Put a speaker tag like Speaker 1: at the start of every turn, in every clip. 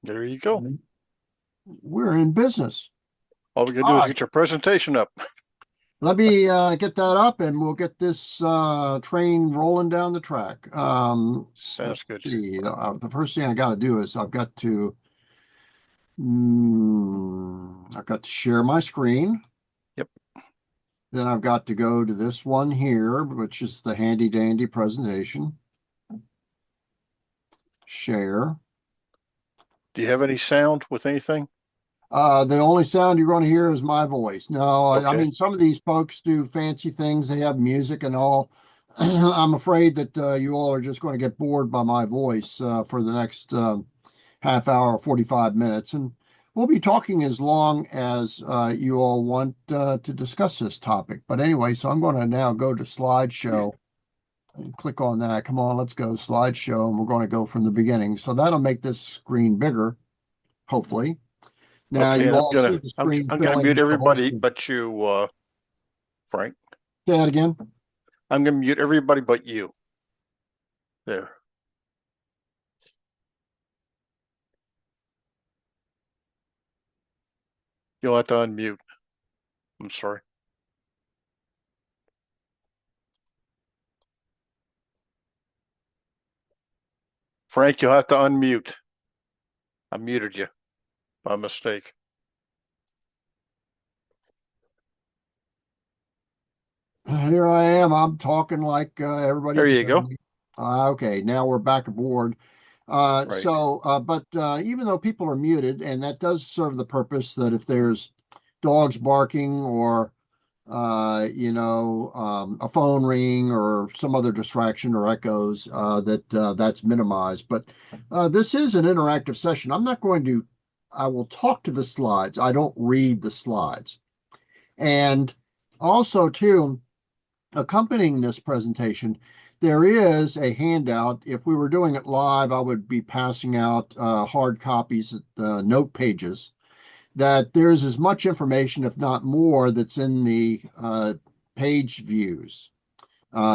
Speaker 1: There you go.
Speaker 2: We're in business.
Speaker 1: All we gotta do
Speaker 2: All
Speaker 1: is
Speaker 2: right.
Speaker 1: get your presentation up.
Speaker 2: Let me get that up and we'll get this train rolling down the track. Let's
Speaker 1: Sounds good.
Speaker 2: see. The first thing I got to do is I've got to share my screen.
Speaker 1: Yep.
Speaker 2: Then I've got to go to this one here, which is the handy dandy presentation. Share.
Speaker 1: Do you have any sound with anything?
Speaker 2: The only sound you're going to hear is my voice. No, I
Speaker 1: Okay.
Speaker 2: mean, some of these folks do fancy things. They have music and all. I'm afraid that you all are just going to get bored by my voice for the next half hour, 45 minutes. And we'll be talking as long as you all want to discuss this topic. But anyway, so I'm going to now go to slideshow and click on that. Come on, let's go slideshow. And we're going to go from the beginning. So that'll make this screen bigger, hopefully. Now
Speaker 1: Okay,
Speaker 2: you
Speaker 1: and I'm
Speaker 2: all see
Speaker 1: gonna
Speaker 2: the
Speaker 1: I'm
Speaker 2: screen
Speaker 1: I'm gonna
Speaker 2: filling
Speaker 1: mute
Speaker 2: with the whole
Speaker 1: everybody
Speaker 2: screen.
Speaker 1: but you, Frank.
Speaker 2: Say that again.
Speaker 1: I'm gonna mute everybody but you. There. You'll have to unmute. I'm sorry. Frank, you'll have to unmute. I muted you by mistake.
Speaker 2: Here I am. I'm talking like
Speaker 1: There
Speaker 2: everybody's
Speaker 1: you
Speaker 2: hearing
Speaker 1: go.
Speaker 2: me. Okay, now we're back aboard.
Speaker 1: Right.
Speaker 2: But even though people are muted, and that does serve the purpose that if there's dogs barking or a phone ring or some other distraction or echoes, that's minimized. But this is an interactive session. I will talk to the slides. I don't read the slides. And also, too, accompanying this presentation, there is a handout. If we were doing it live, I would be passing out hard copies, note pages, that there's as much information, if not more, that's in the page views.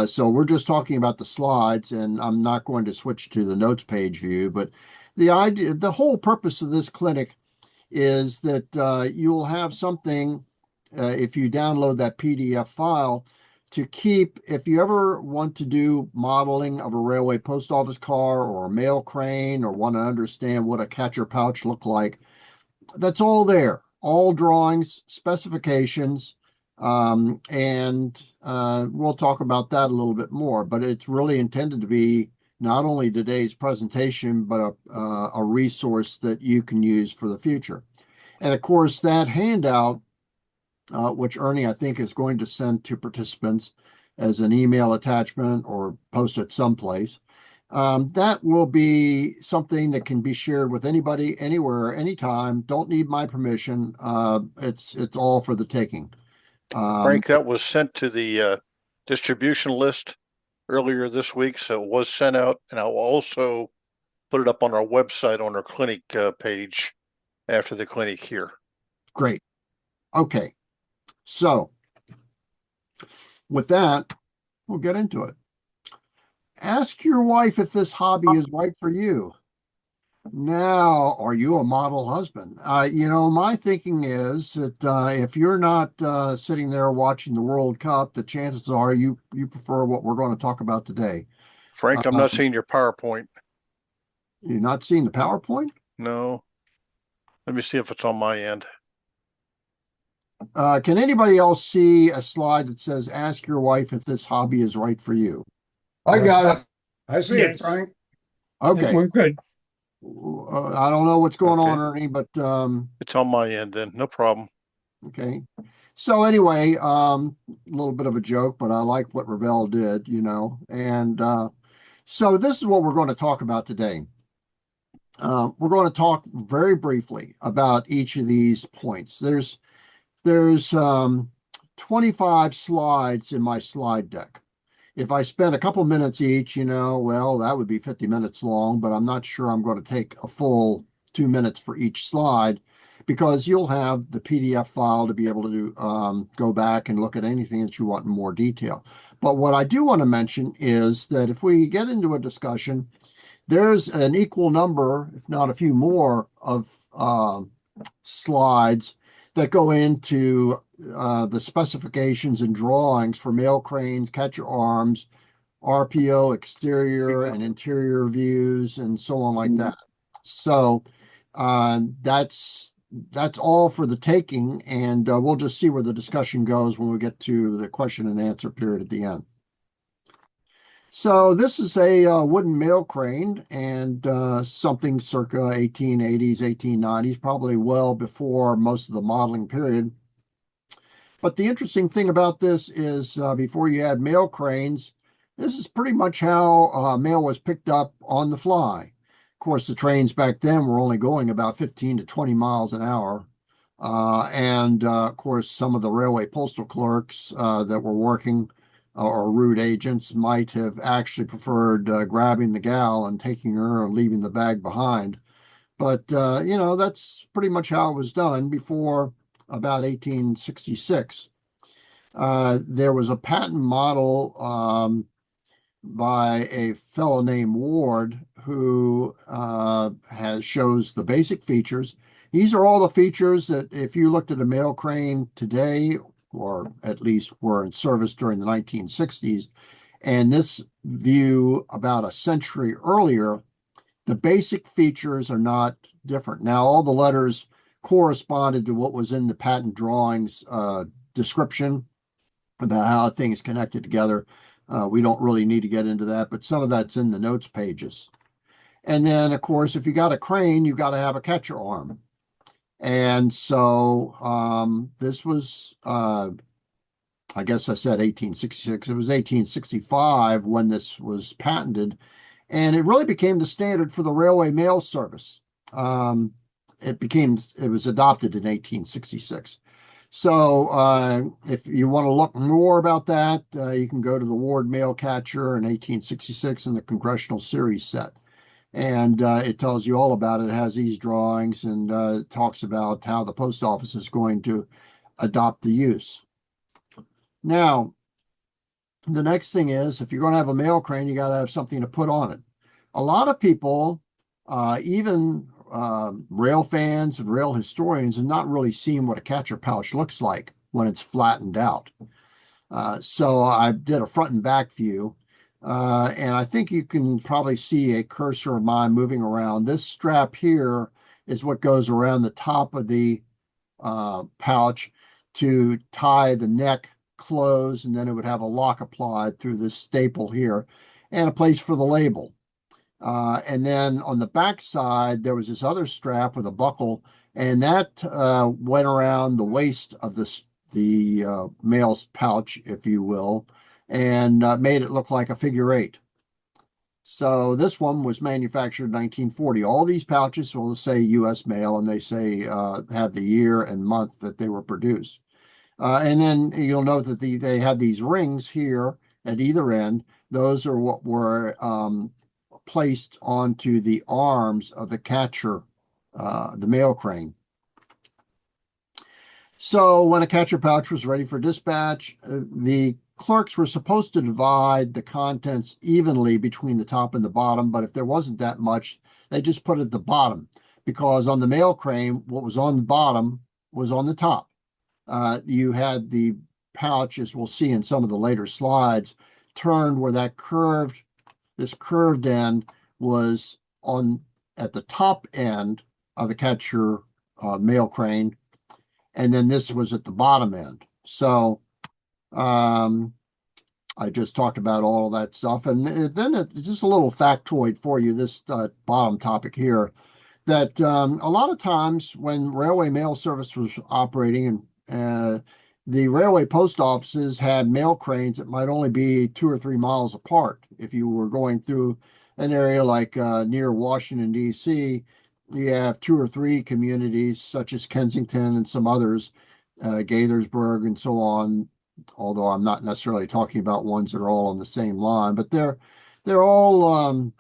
Speaker 2: So we're just talking about the slides, and I'm not going to switch to the notes page view. But the whole purpose of this clinic is that you'll have something if you download that PDF file to keep, if you ever want to do modeling of a railway post office car or a mail crane or want to understand what a catcher pouch looked like, that's all there. All drawings, specifications, and we'll talk about that a little bit more. But it's really intended to be not only today's presentation, but a resource that you can use for the future. And of course, that handout, which Ernie, I think, is going to send to participants as an email attachment or post it someplace, that will be something that can be shared with anybody, anywhere, anytime. Don't need my permission. It's all for the taking. Um,
Speaker 1: Frank, that was sent to the distribution list earlier this week, so it was sent out, and I will also put it up on our website on our clinic page after the clinic here.
Speaker 2: Great. Okay. So with that, we'll get into it. Ask your wife if this hobby is right for you. Now, are you a model husband? My thinking is that if you're not sitting there watching the World Cup, the chances are you prefer what we're going to talk about today.
Speaker 1: Frank, I'm
Speaker 2: Uh,
Speaker 1: not seeing your PowerPoint.
Speaker 2: you're not seeing the PowerPoint?
Speaker 1: No. Let me see if it's on my end.
Speaker 2: Can anybody else see a slide that says, ask your wife if this hobby is right for you?
Speaker 3: I got it. I see it,
Speaker 4: Yes,
Speaker 3: Frank.
Speaker 2: Okay.
Speaker 4: we're good.
Speaker 2: I don't know what's going on,
Speaker 1: Okay.
Speaker 2: Ernie, but
Speaker 1: It's on my end then. No problem.
Speaker 2: okay. So anyway, a little bit of a joke, but I like what Ravel did, and so this is what we're going to talk about today. We're going to talk very briefly about each of these points. There's 25 slides in my slide deck. If I spend a couple minutes each, well, that would be 50 minutes long, but I'm not sure I'm going to take a full 2 minutes for each slide because you'll have the PDF file to be able to go back and look at anything that you want in more detail. But what I do want to mention is that if we get into a discussion, there's an equal number, if not a few more, of slides that go into the specifications and drawings for mail cranes, catcher arms, RPO, exterior and interior views, and so on like that. So that's all for the taking, and we'll just see where the discussion goes when we get to the question and answer period at the end. So this is a wooden mail crane, and something circa 1880s, 1890s, probably well before most of the modeling period. But the interesting thing about this is before you had mail cranes, this is pretty much how mail was picked up on the fly. Of course, the trains back then were only going about 15 to 20 miles an hour. Of course, some of the railway postal clerks that were working or route agents might have actually preferred grabbing the gal and taking her and leaving the bag behind. But, that's pretty much how it was done before about 1866. There was a patent model by a fellow named Ward who shows the basic features. These are all the features that if you looked at a mail crane today, or at least were in service during the 1960s, and this view about a century earlier, the basic features are not different. Now, all the letters corresponded to what was in the patent drawings description about how things connected together. We don't really need to get into that, but some of that's in the notes pages. And then, of course, if you got a crane, you got to have a catcher arm. And so this was, I guess I said 1866. It was 1865 when this was patented, and it really became the standard for the railway mail service. It was adopted in 1866. So if you want to look more about that, you can go to the Ward Mail Catcher in 1866 in the Congressional Series set. And it tells you all about it. It has these drawings, and it talks about how the post office is going to adopt the use. Now, the next thing is, if you're going to have a mail crane, you got to have something to put on it. A lot of people, even rail fans and rail historians, have not really seen what a catcher pouch looks like when it's flattened out. So I did a front and back view. And I think you can probably see a cursor of mine moving around. This strap here is what goes around the top of the pouch to tie the neck closed, and then it would have a lock applied through this staple here and a place for the label. And then on the back side, there was this other strap with a buckle, and that went around the waist of the mail's pouch, if you will, and made it look like a figure eight. So this one was manufactured in 1940. All these pouches will say U.S. mail, and they say have the year and month that they were produced. And then you'll note that they had these rings here at either end. Those are what were placed onto the arms of the catcher, the mail crane. So when a catcher pouch was ready for dispatch, the clerks were supposed to divide the contents evenly between the top and the bottom, but if there wasn't that much, they just put it at the bottom, because on the mail crane, what was on the bottom was on the top. You had the pouch, as we'll see in some of the later slides, turned where this curved end was on at the top end of the catcher mail crane, and then this was at the bottom end. So I just talked about all of that stuff. And then just a little factoid for you, this bottom topic here, that a lot of times when railway mail service was operating, and the railway post offices had mail cranes that might only be 2 or 3 miles apart. If you were going through an area like near Washington, D.C., you have 2 or 3 communities such as Kensington and some others, Gaithersburg and so on, although I'm not necessarily talking about ones that are all on the same line, but they're all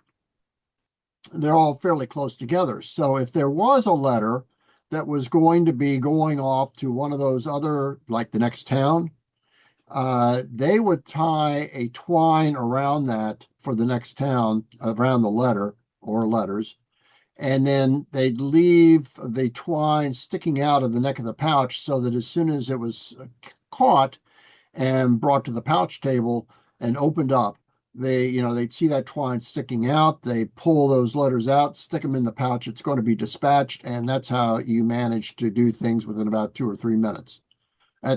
Speaker 2: fairly close together. So if there was a letter that was going to be going off to one of those other, like the next town, they would tie a twine around that for the next town, around the letter or letters, And then they'd leave the twine sticking out of the neck of the pouch so that as soon as it was caught and brought to the pouch table and opened up, they'd see that twine sticking out. They pull those letters out, stick them in the pouch. It's going to be dispatched, and that's how you manage to do things within about 2 or 3 minutes.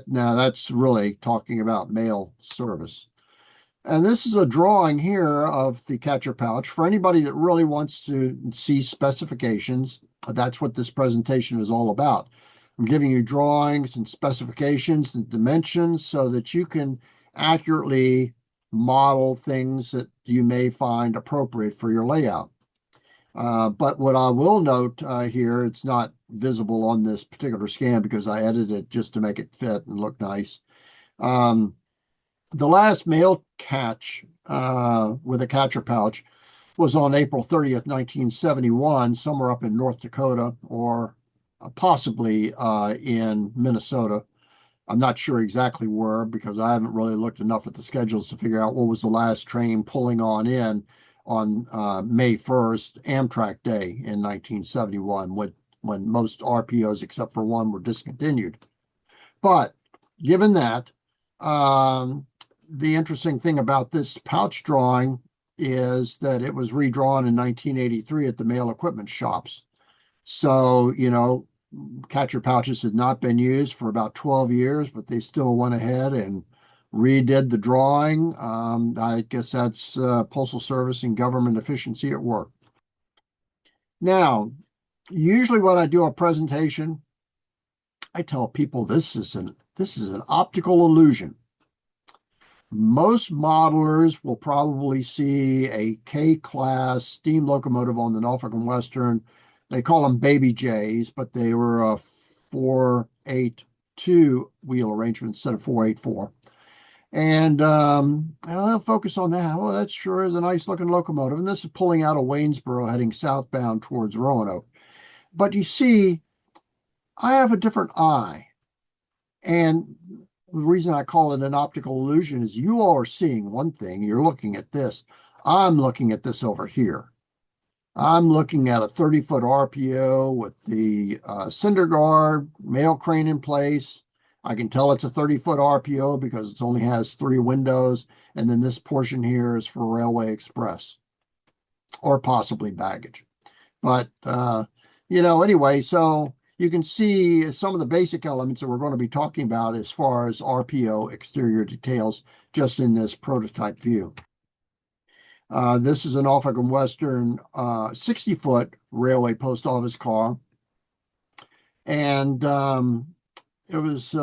Speaker 2: Now that's really talking about mail service. And this is a drawing here of the catcher pouch. For anybody that really wants to see specifications, that's what this presentation is all about. I'm giving you drawings and specifications and dimensions so that you can accurately model things that you may find appropriate for your layout. But what I will note here, it's not visible on this particular scan because I edited it just to make it fit and look nice. The last mail catch with a catcher pouch was on April 30th, 1971, somewhere up in North Dakota or possibly in Minnesota. I'm not sure exactly where because I haven't really looked enough at the schedules to figure out what was the last train pulling on May 1st, Amtrak Day in 1971, when most RPOs except for one were discontinued. But given that, the interesting thing about this pouch drawing is that it was redrawn in 1983 at the mail equipment shops. So, catcher pouches had not been used for about 12 years, but they still went ahead and redid the drawing. I guess that's Postal Service and government efficiency at work. Now, usually when I do a presentation, I tell people this is an optical illusion. Most modelers will probably see a K-class steam locomotive on the Norfolk and Western. They call them Baby J's, but they were a 482 wheel arrangement instead of 484. And they'll focus on that. Well, that sure is a nice looking locomotive. And this is pulling out of Waynesboro heading southbound towards Roanoke. But you see, I have a different eye. And the reason I call it an optical illusion is you all are seeing one thing. You're looking at this. I'm looking at this over here. I'm looking at a 30-foot RPO with the cinder guard, mail crane in place. I can tell it's a 30-foot RPO because it only has 3 windows. And then this portion here is for Railway Express or possibly baggage. But, anyway, so you can see some of the basic elements that we're going to be talking about as far as RPO exterior details just in this prototype view. This is an Norfolk and Western 60-foot railway post office car. And it was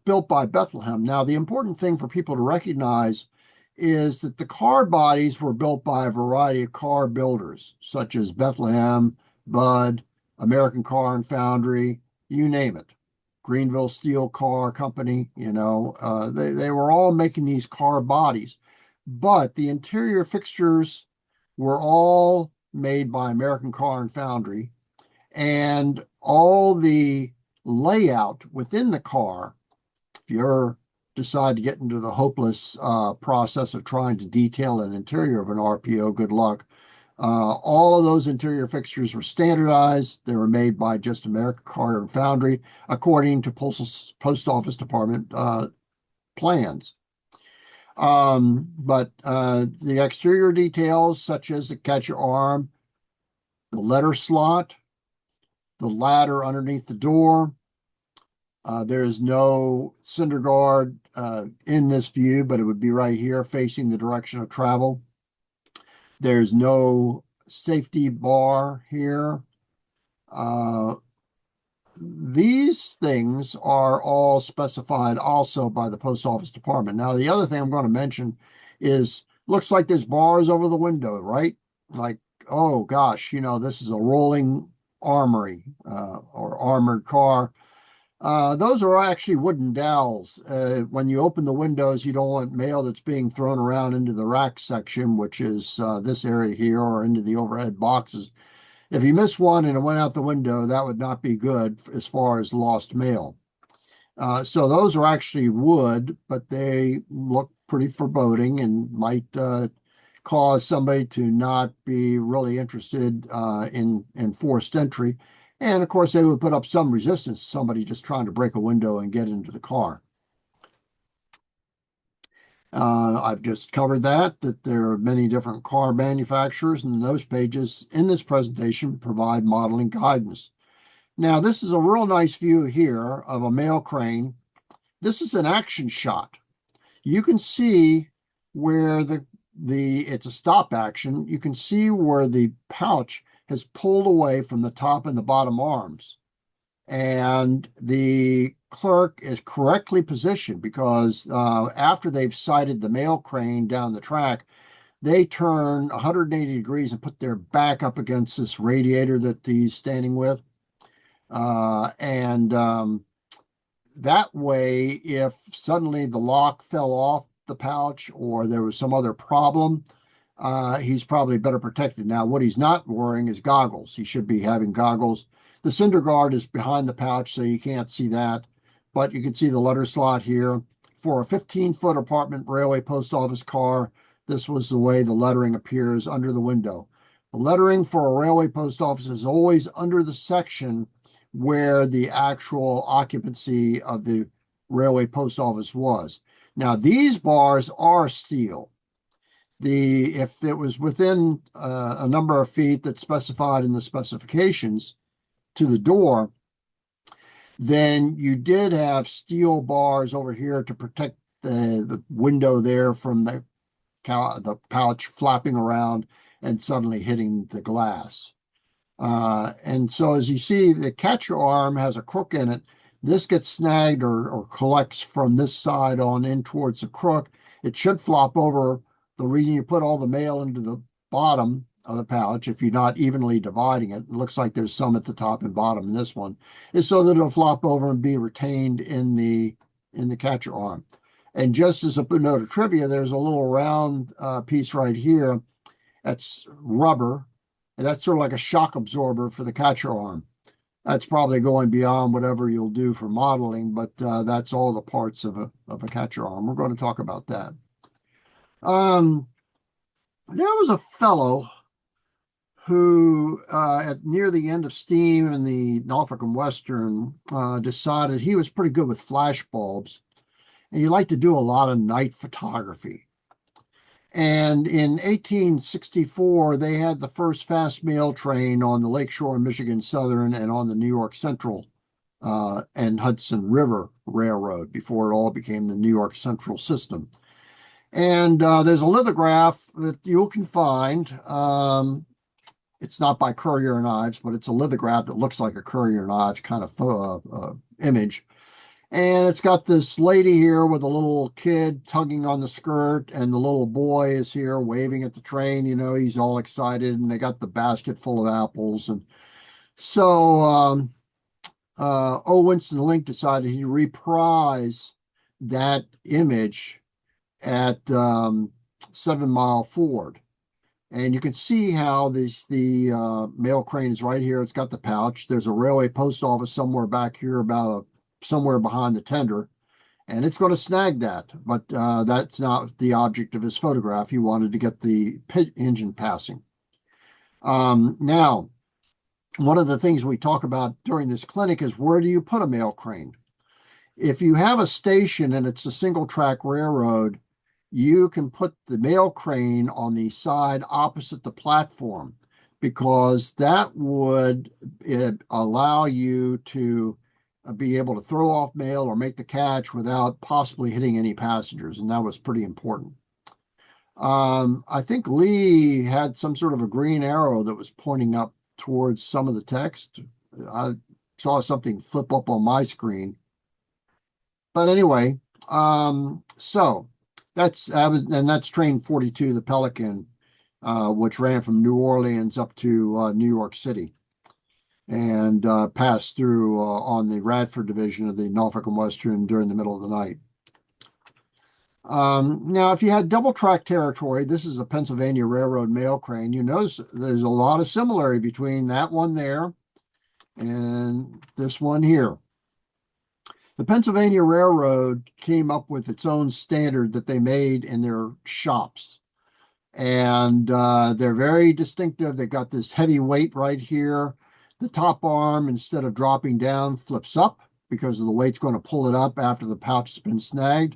Speaker 2: built by Bethlehem. Now, the important thing for people to recognize is that the car bodies were built by a variety of car builders, such as Bethlehem, Budd, American Car and Foundry, you name it. Greenville Steel Car Company, they were all making these car bodies. But the interior fixtures were all made by American Car and Foundry, and all the layout within the car, if you ever decide to get into the hopeless process of trying to detail an interior of an RPO, good luck. All of those interior fixtures were standardized. They were made by just American Car and Foundry according to Post Office Department plans. But the exterior details, such as the catcher arm, the letter slot, the ladder underneath the door. There is no cinder guard in this view, but it would be right here facing the direction of travel. There's no safety bar here. These things are all specified also by the Post Office Department. Now, the other thing I'm going to mention is, looks like there's bars over the window, right? Like, oh gosh, this is a rolling armory or armored car. Those are actually wooden dowels. When you open the windows, you don't want mail that's being thrown around into the rack section, which is this area here, or into the overhead boxes. If you miss one and it went out the window, that would not be good as far as lost mail. So those are actually wood, but they look pretty foreboding and might cause somebody to not be really interested in forced entry. And of course, they would put up some resistance, somebody just trying to break a window and get into the car. I've just covered that there are many different car manufacturers, and those pages in this presentation provide modeling guidance. Now, this is a real nice view here of a mail crane. This is an action shot. You can see where it's a stop action. You can see where the pouch has pulled away from the top and the bottom arms. And the clerk is correctly positioned because after they've sighted the mail crane down the track, they turn 180 degrees and put their back up against this radiator that he's standing with. That way, if suddenly the lock fell off the pouch or there was some other problem, he's probably better protected. Now, what he's not wearing is goggles. He should be having goggles. The cinder guard is behind the pouch, so you can't see that, but you can see the letter slot here. For a 15-foot apartment railway post office car, this was the way the lettering appears under the window. The lettering for a railway post office is always under the section where the actual occupancy of the railway post office was. Now, these bars are steel. If it was within a number of feet that's specified in the specifications to the door, then you did have steel bars over here to protect the window there from the pouch flapping around and suddenly hitting the glass. And so as you see, the catcher arm has a crook in it. This gets snagged or collects from this side on in towards the crook. It should flop over. The reason you put all the mail into the bottom of the pouch, if you're not evenly dividing it, it looks like there's some at the top and bottom in this one, is so that it'll flop over and be retained in the catcher arm. And just as a note of trivia, there's a little round piece right here that's rubber, and that's sort of like a shock absorber for the catcher arm. That's probably going beyond whatever you'll do for modeling, but that's all the parts of a catcher arm. We're going to talk about that. There was a fellow who, near the end of steam in the Norfolk and Western, decided he was pretty good with flash bulbs, and he liked to do a lot of night photography. And in 1864, they had the first fast mail train on the Lakeshore and Michigan Southern and on the New York Central and Hudson River Railroad before it all became the New York Central system. And there's a lithograph that you can find. It's not by Currier and Ives, but it's a lithograph that looks like a Currier and Ives kind of image. And it's got this lady here with a little kid tugging on the skirt, and the little boy is here waving at the train. You know, he's all excited, and they got the basket full of apples. And so Winston Link decided he'd reprise that image at 7 Mile Ford. And you can see how the mail crane is right here. It's got the pouch. There's a railway post office somewhere back here somewhere behind the tender, and it's going to snag that, but that's not the object of his photograph. He wanted to get the pit engine passing. Now, one of the things we talk about during this clinic is where do you put a mail crane? If you have a station and it's a single track railroad, you can put the mail crane on the side opposite the platform, because that would allow you to be able to throw off mail or make the catch without possibly hitting any passengers, and that was pretty important. I think Lee had some sort of a green arrow that was pointing up towards some of the text. I saw something flip up on my screen. But anyway, so that's train 42, the Pelican, which ran from New Orleans up to New York City, and passed through on the Radford division of the Norfolk and Western during the middle of the night. Now, if you had double track territory, this is a Pennsylvania Railroad mail crane. You notice there's a lot of similarity between that one there and this one here. The Pennsylvania Railroad came up with its own standard that they made in their shops. And they're very distinctive. They got this heavy weight right here. The top arm, instead of dropping down, flips up because of the weight's going to pull it up after the pouch has been snagged.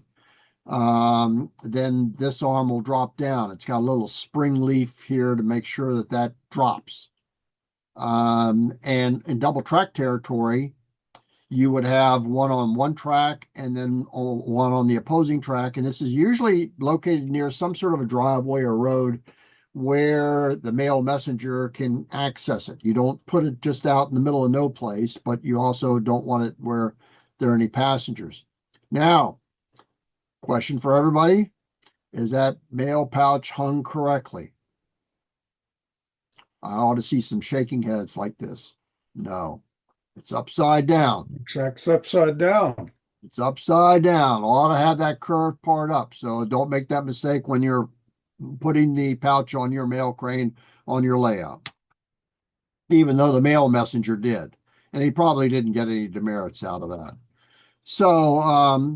Speaker 2: Then this arm will drop down. It's got a little spring leaf here to make sure that that drops. And in double track territory, you would have one on one track and then one on the opposing track. And this is usually located near some sort of a driveway or road where the mail messenger can access it. You don't put it just out in the middle of no place, but you also don't want it where there are any passengers. Now, question for everybody, is that mail pouch hung correctly? I ought to see some shaking heads like this. No, it's upside down.
Speaker 3: It's upside down.
Speaker 2: It's upside down. Ought to have that curved part up. So don't make that mistake when you're putting the pouch on your mail crane on your layout, even though the mail messenger did. And he probably didn't get any demerits out of that. So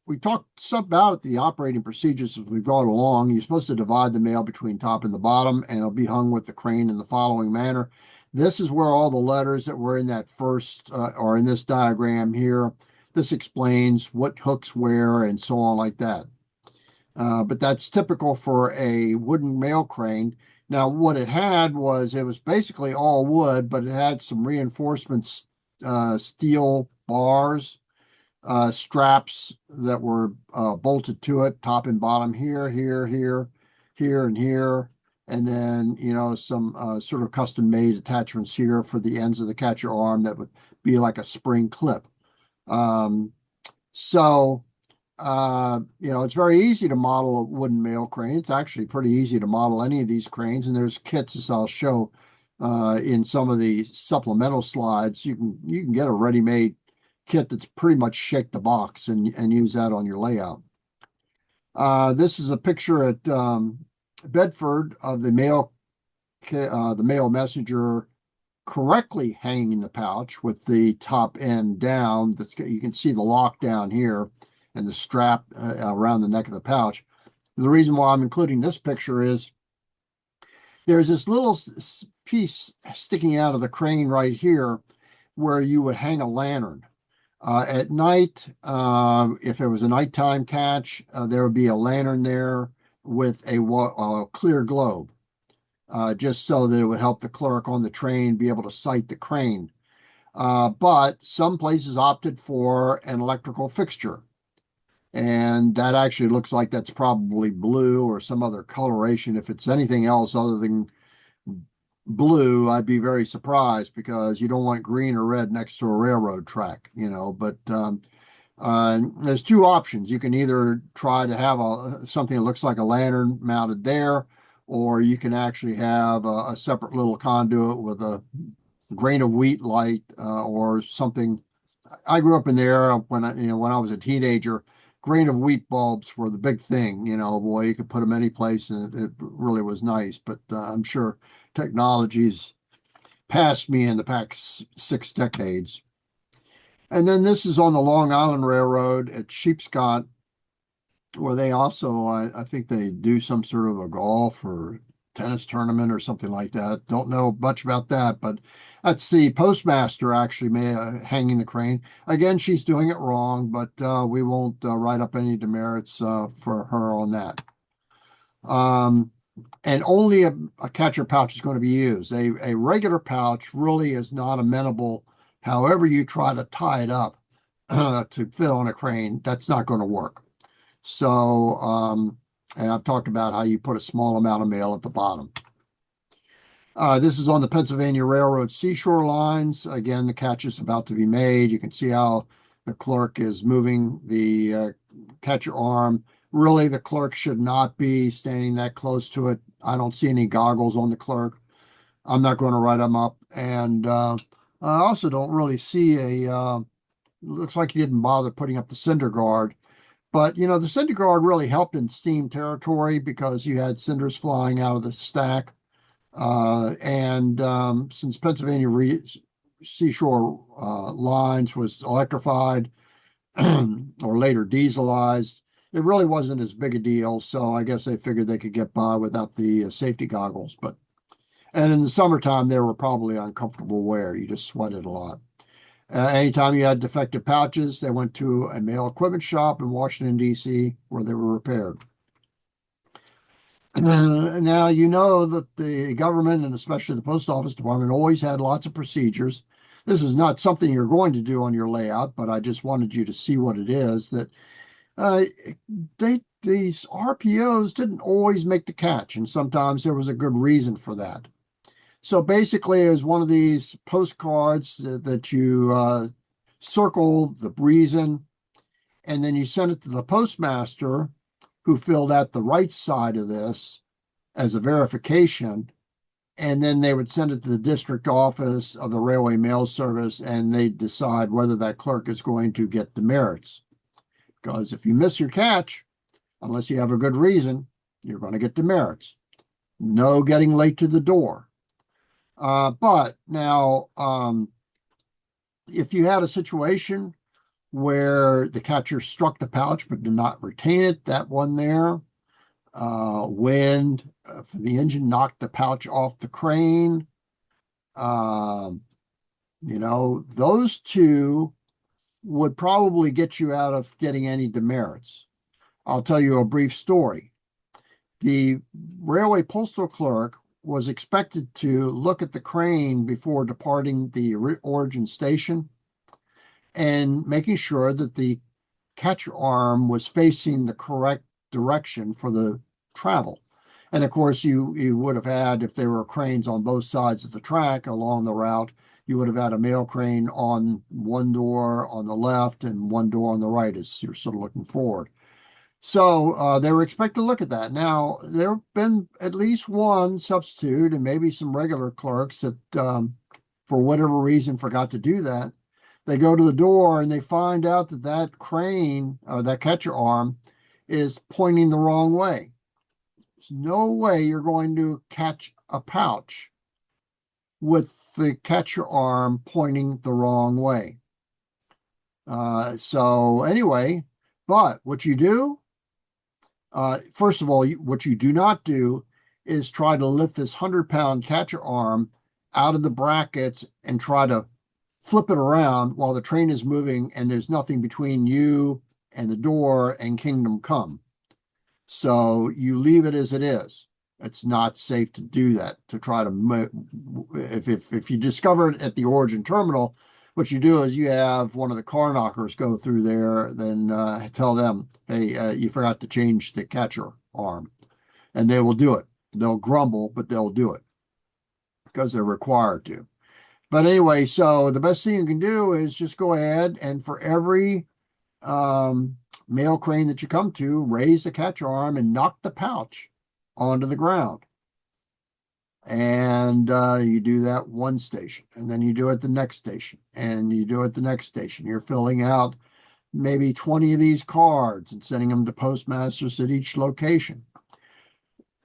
Speaker 2: we talked some about the operating procedures as we brought along. You're supposed to divide the mail between top and the bottom, and it'll be hung with the crane in the following manner. This is where all the letters that were in that first or in this diagram here, this explains what hooks where and so on like that. But that's typical for a wooden mail crane. Now, what it had was it was basically all wood, but it had some reinforcements, steel bars, straps that were bolted to it, top and bottom here, and here. And then, some sort of custom made attachments here for the ends of the catcher arm that would be like a spring clip. Um, so, it's very easy to model a wooden mail crane. It's actually pretty easy to model any of these cranes. And there's kits, as I'll show in some of the supplemental slides. You can get a ready-made kit that's pretty much shake the box and use that on your layout. This is a picture at Bedford of the mail messenger correctly hanging the pouch with the top end down. You can see the lock down here and the strap around the neck of the pouch. The reason why I'm including this picture is there's this little piece sticking out of the crane right here where you would hang a lantern. At night, if it was a nighttime catch, there would be a lantern there with a clear globe, just so that it would help the clerk on the train be able to sight the crane. But some places opted for an electrical fixture. And that actually looks like that's probably blue or some other coloration. If it's anything else other than blue, I'd be very surprised because you don't want green or red next to a railroad track, But there's two options. You can either try to have something that looks like a lantern mounted there, or you can actually have a separate little conduit with a grain of wheat light or something. I grew up in the era when I was a teenager. Grain of wheat bulbs were the big thing. Boy, you could put them any place, and it really was nice. But I'm sure technology's passed me in the past 6 decades. And then this is on the Long Island Railroad at Sheepscott, where they also, I think they do some sort of a golf or tennis tournament or something like that. Don't know much about that, but that's the postmaster actually hanging the crane. Again, she's doing it wrong, but we won't write up any demerits for her on that. And only a catcher pouch is going to be used. A regular pouch really is not amenable. However you try to tie it up to fit on a crane, that's not going to work. So, and I've talked about how you put a small amount of mail at the bottom. This is on the Pennsylvania Railroad seashore lines. Again, the catch is about to be made. You can see how the clerk is moving the catcher arm. Really, the clerk should not be standing that close to it. I don't see any goggles on the clerk. I'm not going to write them up. And I also don't really see looks like he didn't bother putting up the cinder guard. But, the cinder guard really helped in steam territory because you had cinders flying out of the stack. Since Pennsylvania seashore lines was electrified or later dieselized, it really wasn't as big a deal. So I guess they figured they could get by without the safety goggles. And in the summertime, they were probably uncomfortable wear. You just sweated a lot. Anytime you had defective pouches, they went to a mail equipment shop in Washington, D.C., where they were repaired. Now, you know that the government and especially the post office department always had lots of procedures. This is not something you're going to do on your layout, but I just wanted you to see what it is that uh, these RPOs didn't always make the catch, and sometimes there was a good reason for that. So basically, it was one of these postcards that you circle the reason, and then you send it to the postmaster, who filled out the right side of this as a verification, and then they would send it to the district office of the Railway Mail Service, and they'd decide whether that clerk is going to get demerits. Because if you miss your catch, unless you have a good reason, you're going to get demerits. No getting late to the door. But now, if you had a situation where the catcher struck the pouch but did not retain it, that one there, wind for the engine knocked the pouch off the crane, those two would probably get you out of getting any demerits. I'll tell you a brief story. The railway postal clerk was expected to look at the crane before departing the origin station and making sure that the catcher arm was facing the correct direction for the travel. And of course, you would have had, if there were cranes on both sides of the track along the route, you would have had a mail crane on one door on the left and one door on the right as you're sort of looking forward. So they were expected to look at that. Now, there have been at least one substitute and maybe some regular clerks that, for whatever reason, forgot to do that. They go to the door and they find out that that crane or that catcher arm is pointing the wrong way. There's no way you're going to catch a pouch with the catcher arm pointing the wrong way. So anyway, but what you do, first of all, what you do not do is try to lift this 100-pound catcher arm out of the brackets and try to flip it around while the train is moving and there's nothing between you and the door and kingdom come. So you leave it as it is. It's not safe to do that, to try to, if you discover it at the origin terminal, what you do is you have one of the car knockers go through there, then tell them, hey, you forgot to change the catcher arm. And they will do it. They'll grumble, but they'll do it because they're required to. But anyway, so the best thing you can do is just go ahead and for every mail crane that you come to, raise the catcher arm and knock the pouch onto the ground. And you do that one station, and then you do it the next station, and you do it the next station. You're filling out maybe 20 of these cards and sending them to postmasters at each location.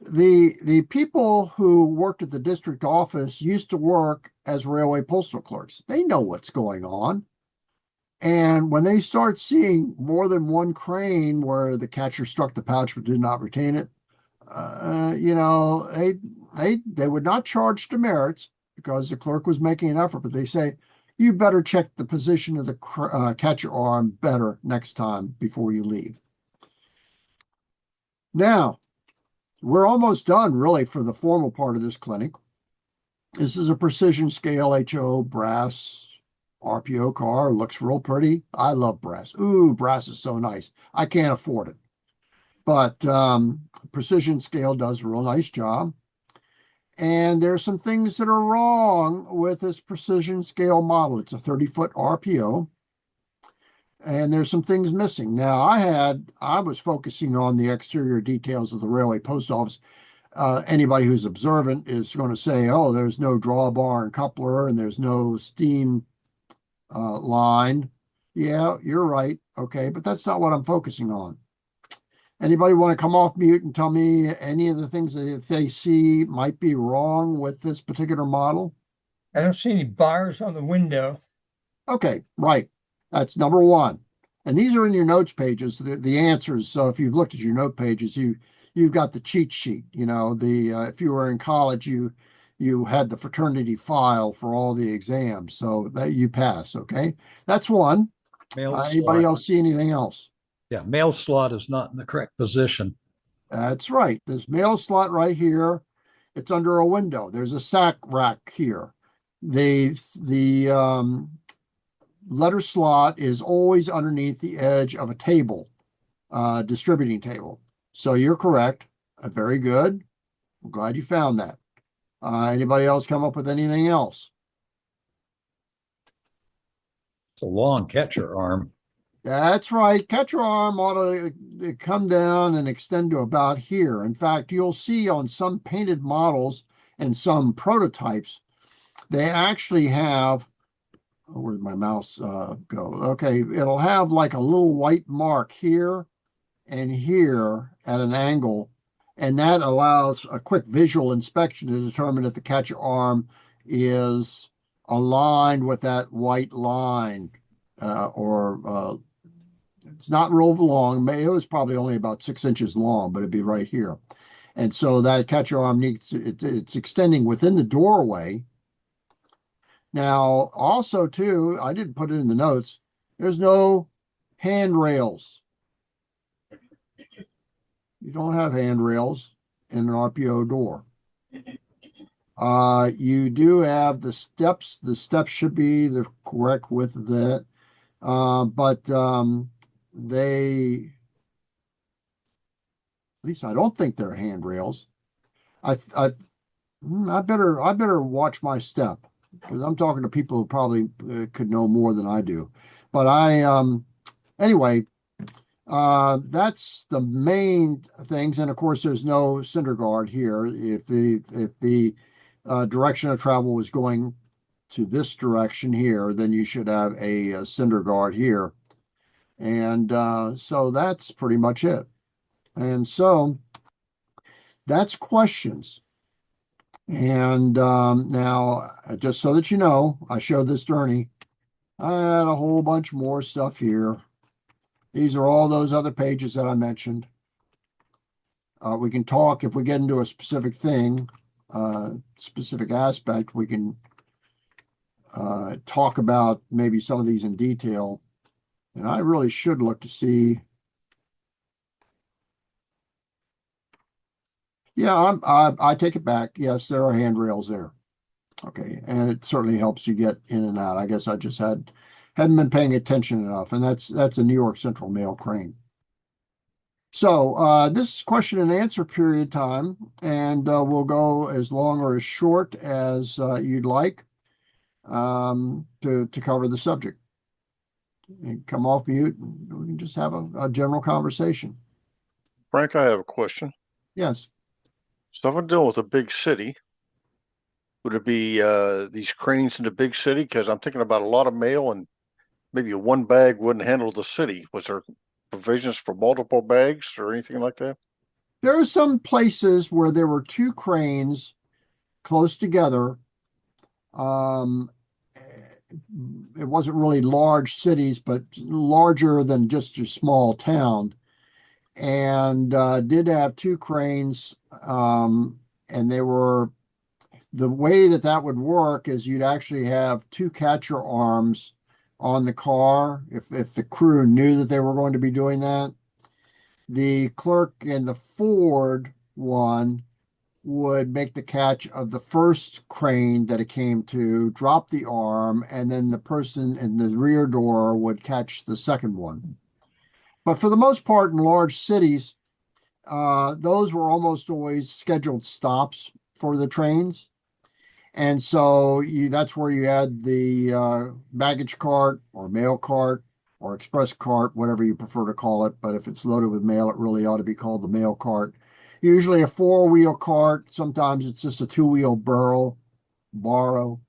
Speaker 2: The people who worked at the district office used to work as railway postal clerks. They know what's going on. And when they start seeing more than one crane where the catcher struck the pouch but did not retain it, they would not charge demerits because the clerk was making an effort, but they say, you better check the position of the catcher arm better next time before you leave. Now, we're almost done really for the formal part of this clinic. This is a precision scale HO brass RPO car. Looks real pretty. I love brass. Ooh, brass is so nice. I can't afford it. But precision scale does a real nice job. And there's some things that are wrong with this precision scale model. It's a 30-foot RPO. And there's some things missing. Now, I was focusing on the exterior details of the railway post office. Anybody who's observant is going to say, oh, there's no drawbar and coupler, and there's no steam line. Yeah, you're right. Okay, but that's not what I'm focusing on. Anybody want to come off mute and tell me any of the things that they see might be wrong with this particular model?
Speaker 4: I don't see any bars on the window.
Speaker 2: Okay, right. That's number one. And these are in your notes pages, the answers. So if you've looked at your note pages, you've got the cheat sheet. You know, the if you were in college, you had the fraternity file for all the exams, so that you pass. Okay, that's one.
Speaker 4: Mail
Speaker 2: Anybody
Speaker 4: slot.
Speaker 2: else see anything else?
Speaker 4: Yeah, mail slot is not in the correct position.
Speaker 2: That's right. This mail slot right here, it's under a window. There's a sack rack here. The letter slot is always underneath the edge of a table, distributing table. So you're correct. Very good. I'm glad you found that. Anybody else come up with anything else?
Speaker 4: It's a long catcher arm.
Speaker 2: That's right. Catcher arm ought to come down and extend to about here. In fact, you'll see on some painted models and some prototypes, they actually have, oh, where'd my mouse go? Okay, it'll have like a little white mark here and here at an angle, and that allows a quick visual inspection to determine if the catcher arm is aligned with that white line, or it's not real long. It was probably only about 6 inches long, but it'd be right here. And so that catcher arm it's extending within the doorway. Now, also too, I didn't put it in the notes. There's no handrails. You don't have handrails in an RPO door. You do have the steps. The steps should be the correct width of that. But they, at least I don't think they're handrails. I I better watch my step because I'm talking to people who probably could know more than I do. But anyway, that's the main things. And of course, there's no center guard here. If the direction of travel was going to this direction here, then you should have a center guard here. And so that's pretty much it. And so that's questions. And now, just so that you know, I showed this to Ernie. I had a whole bunch more stuff here. These are all those other pages that I mentioned. We can talk if we get into a specific thing, specific aspect, we can talk about maybe some of these in detail. And I really should look to see. Yeah, I take it back. Yes, there are handrails there. Okay, and it certainly helps you get in and out. I guess I just hadn't been paying attention enough, and that's a New York Central Mail crane. So this is question and answer period time, and we'll go as long or as short as you'd like to cover the subject. And come off mute, and we can just have a general conversation.
Speaker 1: Frank, I have a question.
Speaker 2: Yes.
Speaker 1: So if I'm dealing with a big city, would it be these cranes in the big city? Because I'm thinking about a lot of mail and maybe one bag wouldn't handle the city. Was there provisions for multiple bags or anything like that?
Speaker 2: There are some places where there were two cranes close together. It wasn't really large cities, but larger than just a small town, and did have two cranes. And they were the way that would work is you'd actually have two catcher arms on the car if the crew knew that they were going to be doing that. The clerk in the Ford one would make the catch of the first crane that it came to, drop the arm, and then the person in the rear door would catch the second one. But for the most part, in large cities, those were almost always scheduled stops for the trains. And so that's where you had the baggage cart or mail cart or express cart, whatever you prefer to call it. But if it's loaded with mail, it really ought to be called the mail cart. Usually a four-wheel cart. Sometimes it's just a two-wheel burro. I'll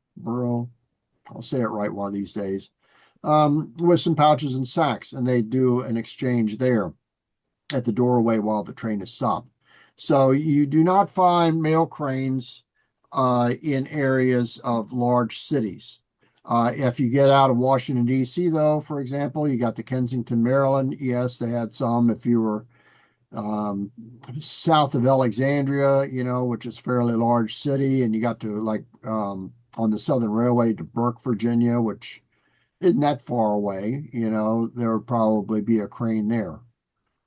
Speaker 2: say it right one of these days. With some pouches and sacks, and they do an exchange there at the doorway while the train is stopped. So you do not find mail cranes in areas of large cities. If you get out of Washington, D.C., though, for example, you got the Kensington, Maryland. Yes, they had some. If you were um, south of Alexandria, which is a fairly large city, and you got to like on the Southern Railway to Burke, Virginia, which isn't that far away, there would probably be a crane there.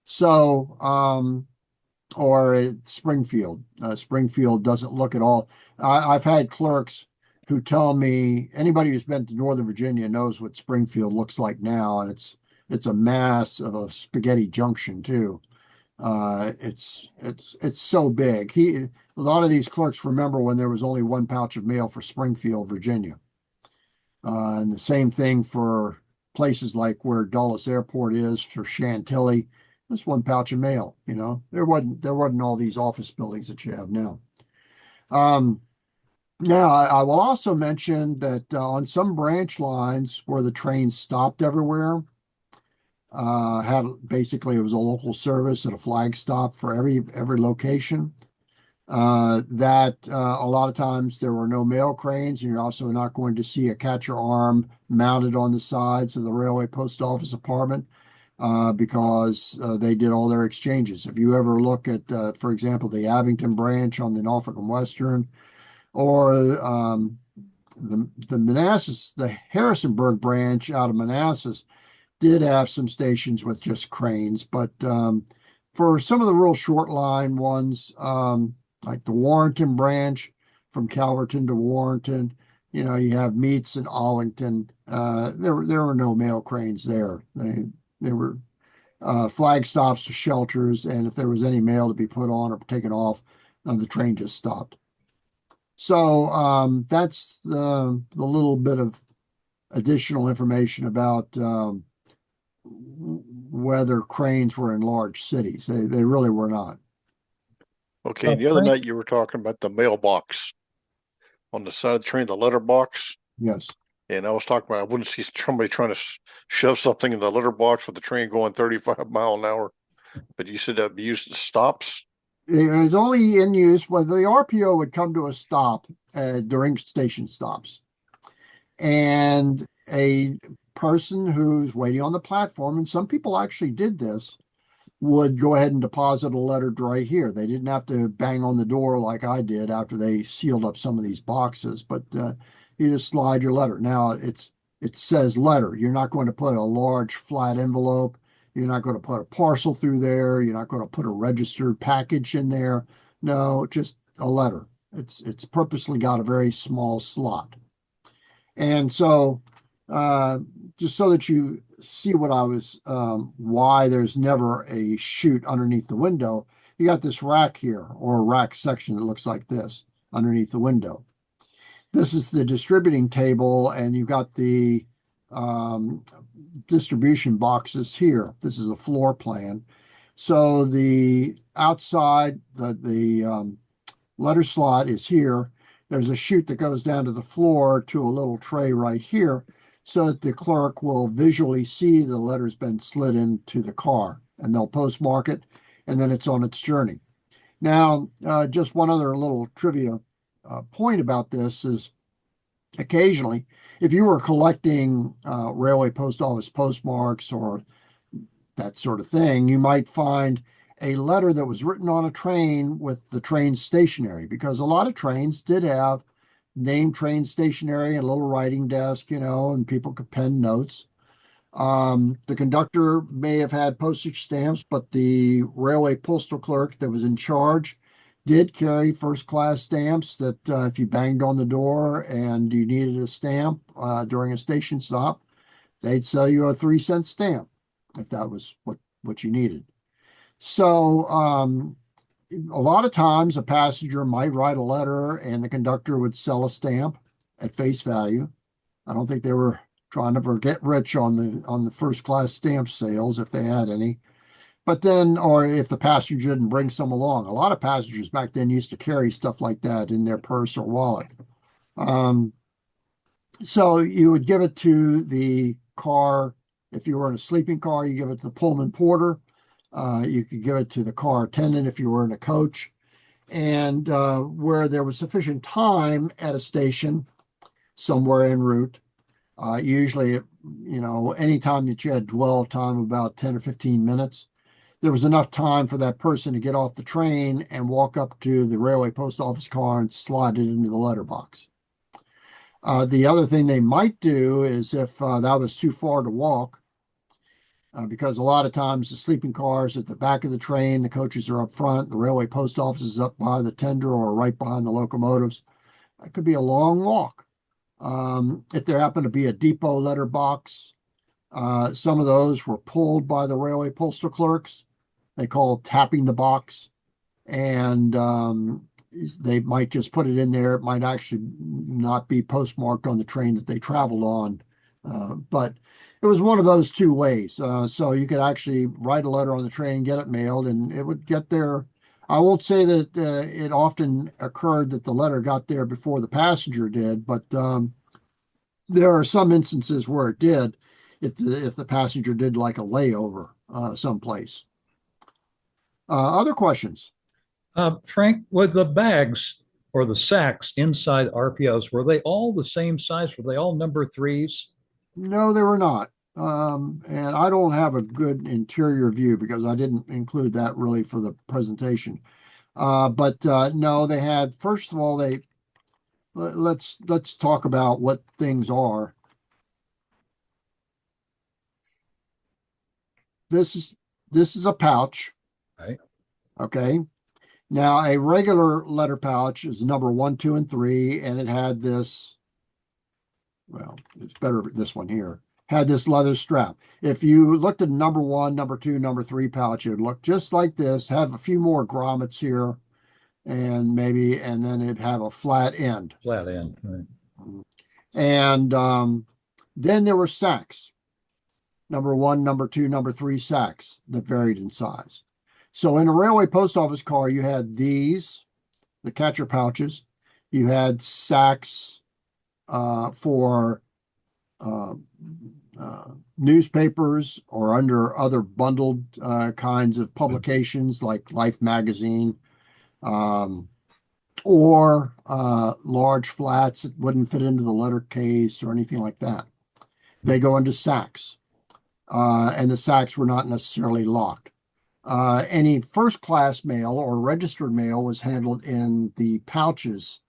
Speaker 2: So, or at Springfield. Springfield doesn't look at all. I've had clerks who tell me anybody who's been to Northern Virginia knows what Springfield looks like now, and it's a mass of a spaghetti junction too. It's so big. A lot of these clerks remember when there was only one pouch of mail for Springfield, Virginia, and the same thing for places like where Dulles Airport is for Chantilly. Just one pouch of mail. There wasn't all these office buildings that you have now. Now I will also mention that on some branch lines where the trains stopped everywhere, had basically it was a local service at a flag stop for every location. That a lot of times there were no mail cranes, and you're also not going to see a catcher arm mounted on the sides of the railway post office apartment because they did all their exchanges. If you ever look at, for example, the Abington branch on the Norfolk and Western, or the Manassas, the Harrisonburg branch out of Manassas, did have some stations with just cranes, but for some of the real short line ones, like the Warrenton branch from Calverton to Warrenton, you have Meets and Allington. There were no mail cranes there. They were flag stops to shelters, and if there was any mail to be put on or taken off, the train just stopped. So that's the little bit of additional information about whether cranes were in large cities. They really were not.
Speaker 1: Okay, and the other night you were talking about the mailbox on the side of the train, the letterbox.
Speaker 2: Yes.
Speaker 1: And I was talking about I wouldn't see somebody trying to shove something in the letterbox with the train going 35 mile an hour. But you said that'd be used as stops.
Speaker 2: It was only in use when the RPO would come to a stop during station stops. And a person who's waiting on the platform, and some people actually did this, would go ahead and deposit a letter right here. They didn't have to bang on the door like I did after they sealed up some of these boxes, but you just slide your letter. Now it says letter. You're not going to put a large flat envelope. You're not going to put a parcel through there. You're not going to put a registered package in there. No, just a letter. It's purposely got a very small slot. And so just so that you see what I was, why there's never a chute underneath the window, you got this rack here, or a rack section that looks like this underneath the window. This is the distributing table, and you've got the distribution boxes here. This is a floor plan. So the outside, the letter slot is here. There's a chute that goes down to the floor to a little tray right here, so that the clerk will visually see the letter's been slid into the car, and they'll postmark it, and then it's on its journey. Now, just one other little trivia point about this is occasionally, if you were collecting railway post office postmarks or that sort of thing, you might find a letter that was written on a train with the train stationery, because a lot of trains did have named train stationery and a little writing desk, and people could pen notes. The conductor may have had postage stamps, but the railway postal clerk that was in charge did carry first class stamps that if you banged on the door and you needed a stamp during a station stop, they'd sell you a 3-cent stamp if that was what you needed. So a lot of times a passenger might write a letter and the conductor would sell a stamp at face value. I don't think they were trying to get rich on the first class stamp sales if they had any. But then, or if the passenger didn't bring some along, a lot of passengers back then used to carry stuff like that in their purse or wallet. So you would give it to the car. If you were in a sleeping car, you give it to the Pullman porter. You could give it to the car attendant if you were in a coach. And where there was sufficient time at a station somewhere en route, Usually, anytime that you had dwell time of about 10 or 15 minutes, there was enough time for that person to get off the train and walk up to the railway post office car and slide it into the letterbox. The other thing they might do is if that was too far to walk, because a lot of times the sleeping cars at the back of the train, the coaches are up front, the railway post office is up by the tender or right behind the locomotives. It could be a long walk. If there happened to be a depot letter box, some of those were pulled by the railway postal clerks. They call tapping the box, and they might just put it in there. It might actually not be postmarked on the train that they traveled on, but it was one of those two ways. So you could actually write a letter on the train, get it mailed, and it would get there. I won't say that it often occurred that the letter got there before the passenger did, but there are some instances where it did, if the passenger did like a layover someplace. Other questions?
Speaker 4: Frank, with the bags or the sacks inside RPOs, were they all the same size? Were they all number threes?
Speaker 2: No, they were not. And I don't have a good interior view because I didn't include that really for the presentation. But no, they had, first of all, let's talk about what things are. This is a pouch.
Speaker 4: Right.
Speaker 2: Okay. Now a regular letter pouch is number 1, 2, and 3, and it had this. Well, it's better this one here. Had this leather strap. If you looked at number 1, number 2, number 3 pouch, it would look just like this. Have a few more grommets here, and then it'd have a flat end.
Speaker 4: Flat end. Right.
Speaker 2: And then there were sacks. Number 1, number 2, number 3 sacks that varied in size. So in a railway post office car, you had these, the catcher pouches. You had sacks for newspapers or under other bundled kinds of publications like Life magazine, or large flats that wouldn't fit into the letter case or anything like that. They go into sacks, and the sacks were not necessarily locked. Any first class mail or registered mail was handled in the pouches,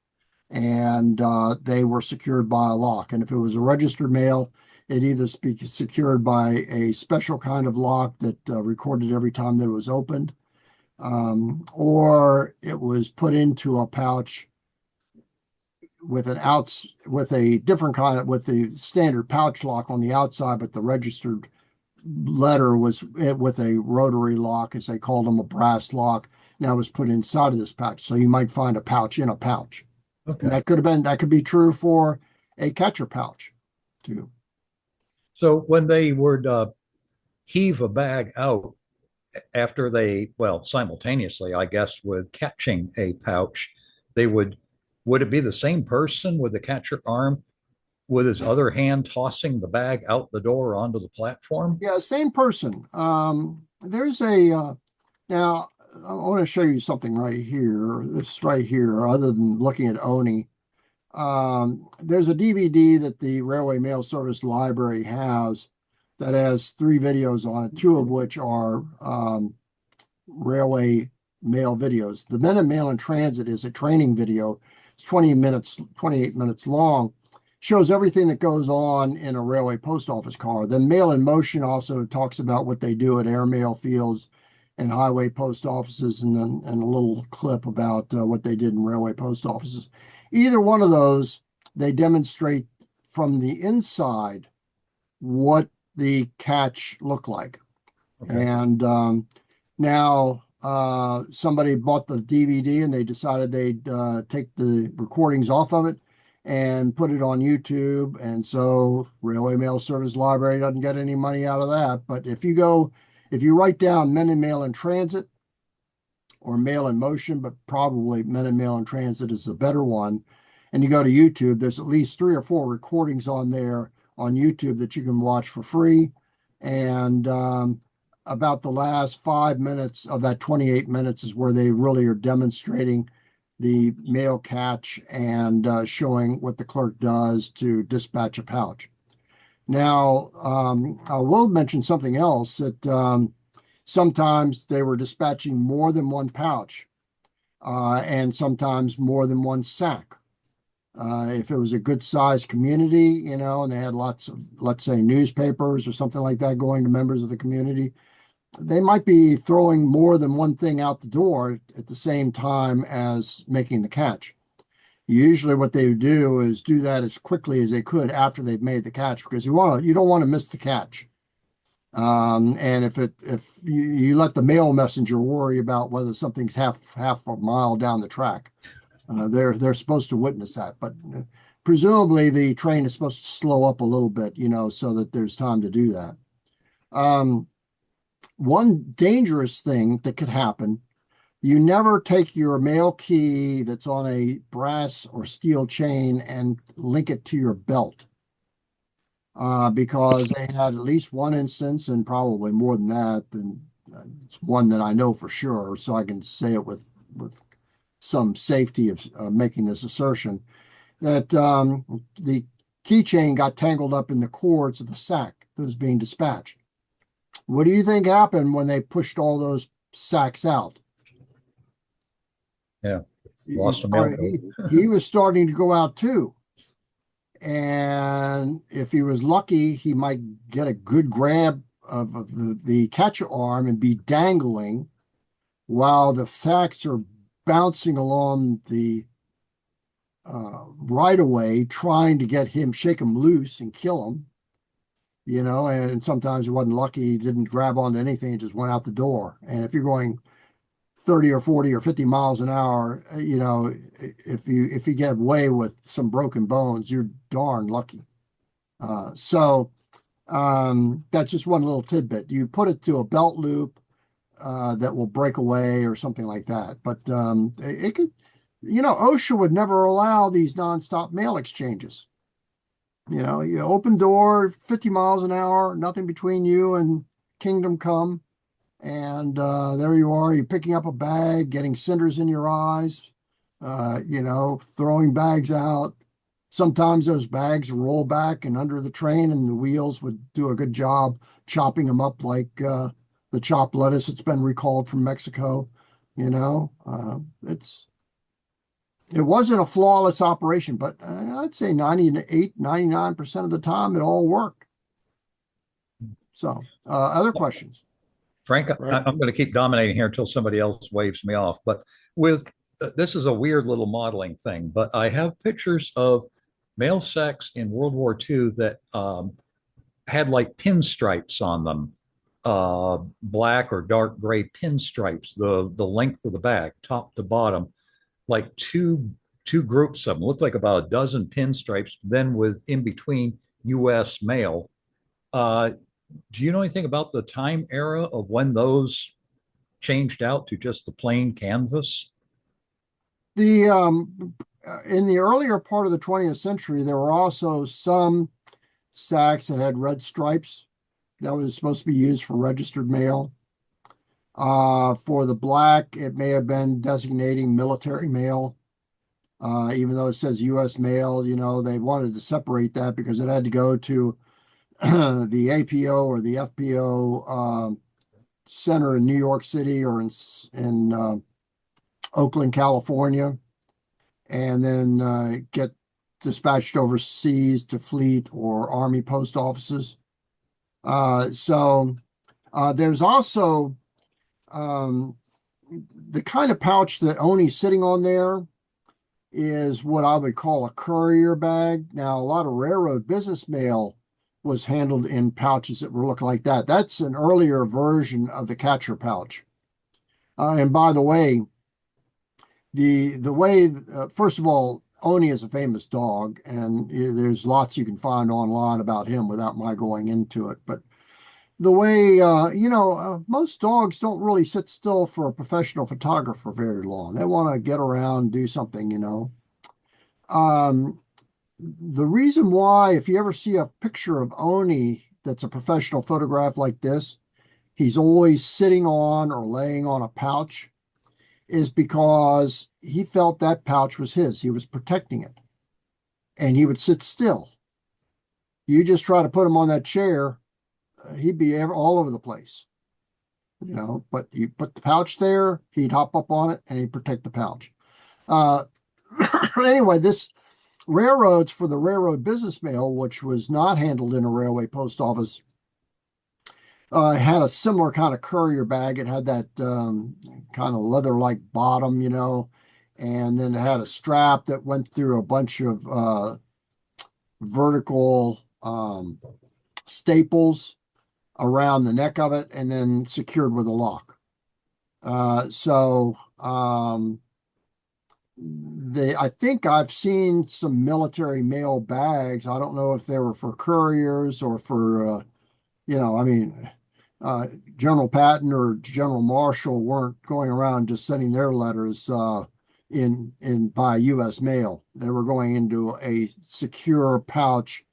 Speaker 2: and they were secured by a lock. And if it was a registered mail, it either be secured by a special kind of lock that recorded every time that it was opened, or it was put into a pouch with a different kind of, with the standard pouch lock on the outside, but the registered letter was with a rotary lock, as they called them, a brass lock. Now was put inside of this pouch. So you might find a pouch in a pouch.
Speaker 4: Okay.
Speaker 2: And that could be true for a catcher pouch too.
Speaker 4: So when they would heave a bag out after simultaneously, I guess, with catching a pouch, would it be the same person with the catcher arm with his other hand tossing the bag out the door onto the platform?
Speaker 2: Yeah, same person. There's a now I want to show you something right here. This right here, other than looking at Oni. There's a DVD that the Railway Mail Service Library has that has 3 videos on it, 2 of which are railway mail videos. The Men in Mail and Transit is a training video. It's 28 minutes long. Shows everything that goes on in a railway post office car. Then Mail in Motion also talks about what they do at airmail fields and highway post offices, and a little clip about what they did in railway post offices. Either one of those, they demonstrate from the inside what the catch looked like.
Speaker 4: Okay.
Speaker 2: And now somebody bought the DVD and they decided they'd take the recordings off of it and put it on YouTube. And so Railway Mail Service Library doesn't get any money out of that. But if you write down Men in Mail in Transit or Mail in Motion, but probably Men in Mail in Transit is the better one, and you go to YouTube, there's at least 3 or 4 recordings on there on YouTube that you can watch for free. And about the last 5 minutes of that 28 minutes is where they really are demonstrating the mail catch and showing what the clerk does to dispatch a pouch. Now, I will mention something else that sometimes they were dispatching more than one pouch and sometimes more than one sack. If it was a good sized community, and they had lots of, let's say, newspapers or something like that going to members of the community, they might be throwing more than one thing out the door at the same time as making the catch. Usually what they would do is do that as quickly as they could after they've made the catch because you don't want to miss the catch. And if you let the mail messenger worry about whether something's half a mile down the track, they're supposed to witness that. But presumably the train is supposed to slow up a little bit, so that there's time to do that. One dangerous thing that could happen, you never take your mail key that's on a brass or steel chain and link it to your belt. Because they had at least one instance, and probably more than that, and it's one that I know for sure, so I can say it with some safety of making this assertion, that the keychain got tangled up in the cords of the sack that was being dispatched. What do you think happened when they pushed all those sacks out?
Speaker 4: Yeah, lost a mail bill.
Speaker 2: He was starting to go out too. And if he was lucky, he might get a good grab of the catcher arm and be dangling while the sacks are bouncing along the right away, trying to get him, shake him loose and kill him. And sometimes he wasn't lucky, he didn't grab onto anything, it just went out the door. And if you're going 30 or 40 or 50 miles an hour, if you get away with some broken bones, you're darn lucky. So that's just one little tidbit. You put it to a belt loop that will break away or something like that. But it could, OSHA would never allow these nonstop mail exchanges. You open door, 50 miles an hour, nothing between you and kingdom come. And there you are, you're picking up a bag, getting cinders in your eyes, throwing bags out. Sometimes those bags roll back and under the train, and the wheels would do a good job chopping them up like the chopped lettuce that's been recalled from Mexico. It wasn't a flawless operation, but I'd say 98, 99% of the time it all worked. So, other questions?
Speaker 4: Frank,
Speaker 1: Right.
Speaker 4: I'm going to keep dominating here until somebody else waves me off. But with this is a weird little modeling thing, but I have pictures of mail sacks in World War II that had like pinstripes on them, black or dark gray pinstripes, the length of the bag, top to bottom, like two groups of them. Looked like about a dozen pinstripes, then with in between U.S. mail. Do you know anything about the time era of when those changed out to just the plain canvas?
Speaker 2: The in the earlier part of the 20th century, there were also some sacks that had red stripes that was supposed to be used for registered mail. For the black, it may have been designating military mail. Even though it says U.S. mail, they wanted to separate that because it had to go to the APO or the FPO center in New York City or in Oakland, California, and then get dispatched overseas to fleet or Army post offices. So there's also the kind of pouch that Oni's sitting on there is what I would call a courier bag. Now, a lot of railroad business mail was handled in pouches that were looking like that. That's an earlier version of the catcher pouch. And by the way, first of all, Oni is a famous dog, and there's lots you can find online about him without my going into it. But the way, most dogs don't really sit still for a professional photographer very long. They want to get around, do something. The reason why, if you ever see a picture of Oni that's a professional photograph like this, he's always sitting on or laying on a pouch, is because he felt that pouch was his. He was protecting it. And he would sit still. You just try to put him on that chair, he'd be all over the place, you know. But you put the pouch there, he'd hop up on it and he'd protect the pouch. Uh, anyway, this railroads for the railroad business mail, which was not handled in a railway post office, had a similar kind of courier bag. It had that kind of leather-like bottom, you know, and then it had a strap that went through a bunch of vertical staples around the neck of it, and then secured with a lock. So I think I've seen some military mail bags. I don't know if they were for couriers or for you know, I mean, General Patton or General Marshall weren't going around just sending their letters in by U.S. mail. They were going into a secure pouch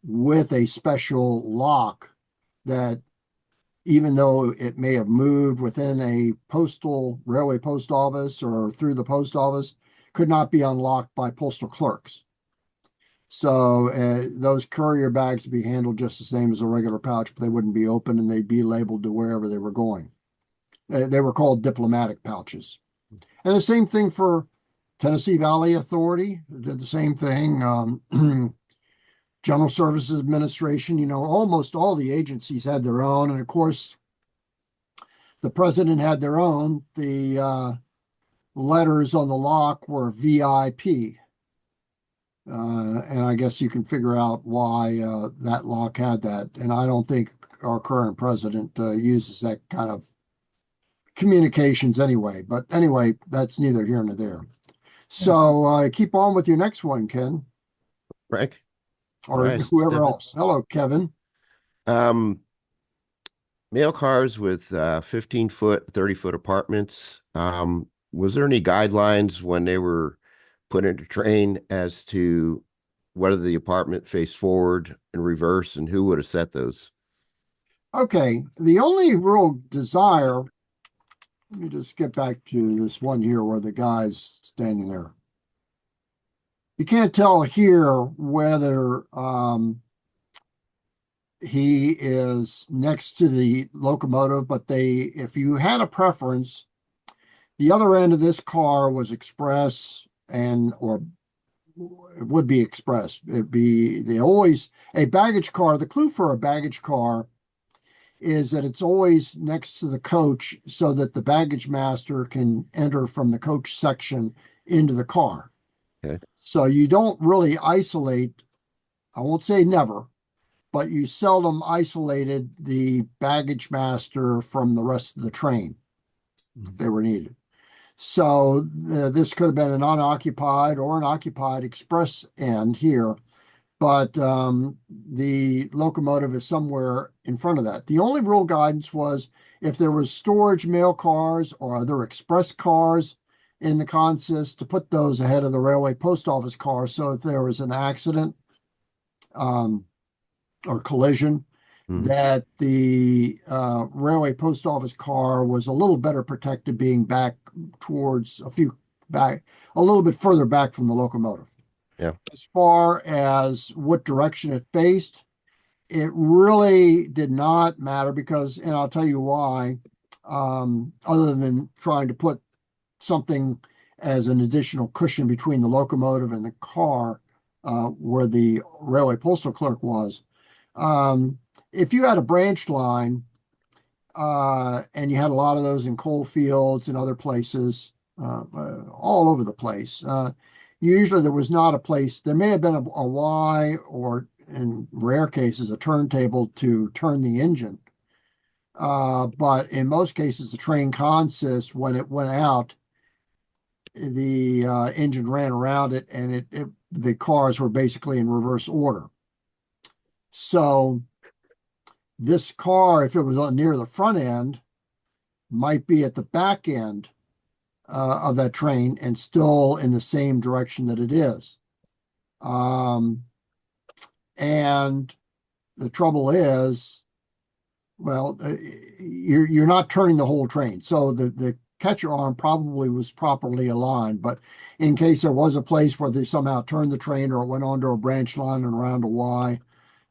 Speaker 2: with a special lock that, even though it may have moved within a postal railway post office or through the post office, could not be unlocked by postal clerks. So those courier bags would be handled just the same as a regular pouch, but they wouldn't be open and they'd be labeled to wherever they were going. They were called diplomatic pouches. And the same thing for Tennessee Valley Authority, did the same thing. General Services Administration, you know, almost all the agencies had their own. And of course, the president had their own. The letters on the lock were VIP. And I guess you can figure out why that lock had that. And I don't think our current president uses that kind of communications anyway. But anyway, that's neither here nor there. So keep on with your next one, Ken,
Speaker 5: Frank.
Speaker 2: or
Speaker 5: Nice,
Speaker 2: whoever
Speaker 5: Stephen.
Speaker 2: else. Hello, Kevin.
Speaker 5: Um, Mail cars with 15-foot, 30-foot apartments. Was there any guidelines when they were put into train as to whether the apartment faced forward and reverse, and who would have set those?
Speaker 2: Okay, the only real desire, let me just get back to this one here where the guy's standing there. You can't tell here whether he is next to the locomotive, but if you had a preference, the other end of this car was express, or it would be express. They always, a baggage car, the clue for a baggage car is that it's always next to the coach so that the baggage master can enter from the coach section into the car.
Speaker 5: Okay.
Speaker 2: So you don't really isolate, I won't say never, but you seldom isolated the baggage master from the rest of the train if they were needed. So this could have been an unoccupied or an occupied express end here, but the locomotive is somewhere in front of that. The only real guidance was if there was storage mail cars or other express cars in the consist, to put those ahead of the railway post office cars, so if there was an accident or collision, that the railway post office car was a little better protected, being back towards a little bit further back from the locomotive.
Speaker 5: Yeah.
Speaker 2: As far as what direction it faced, it really did not matter because, and I'll tell you why, other than trying to put something as an additional cushion between the locomotive and the car where the railway postal clerk was. If you had a branch line and you had a lot of those in coal fields and other places, all over the place, usually there was not a place. There may have been a Y, or in rare cases, a turntable to turn the engine. But in most cases, the train consist, when it went out, the engine ran around it, and the cars were basically in reverse order. So this car, if it was near the front end, might be at the back end of that train and still in the same direction that it is. And the trouble is, well, you're not turning the whole train. So the catcher arm probably was properly aligned, but in case there was a place where they somehow turned the train or it went onto a branch line and around a Y,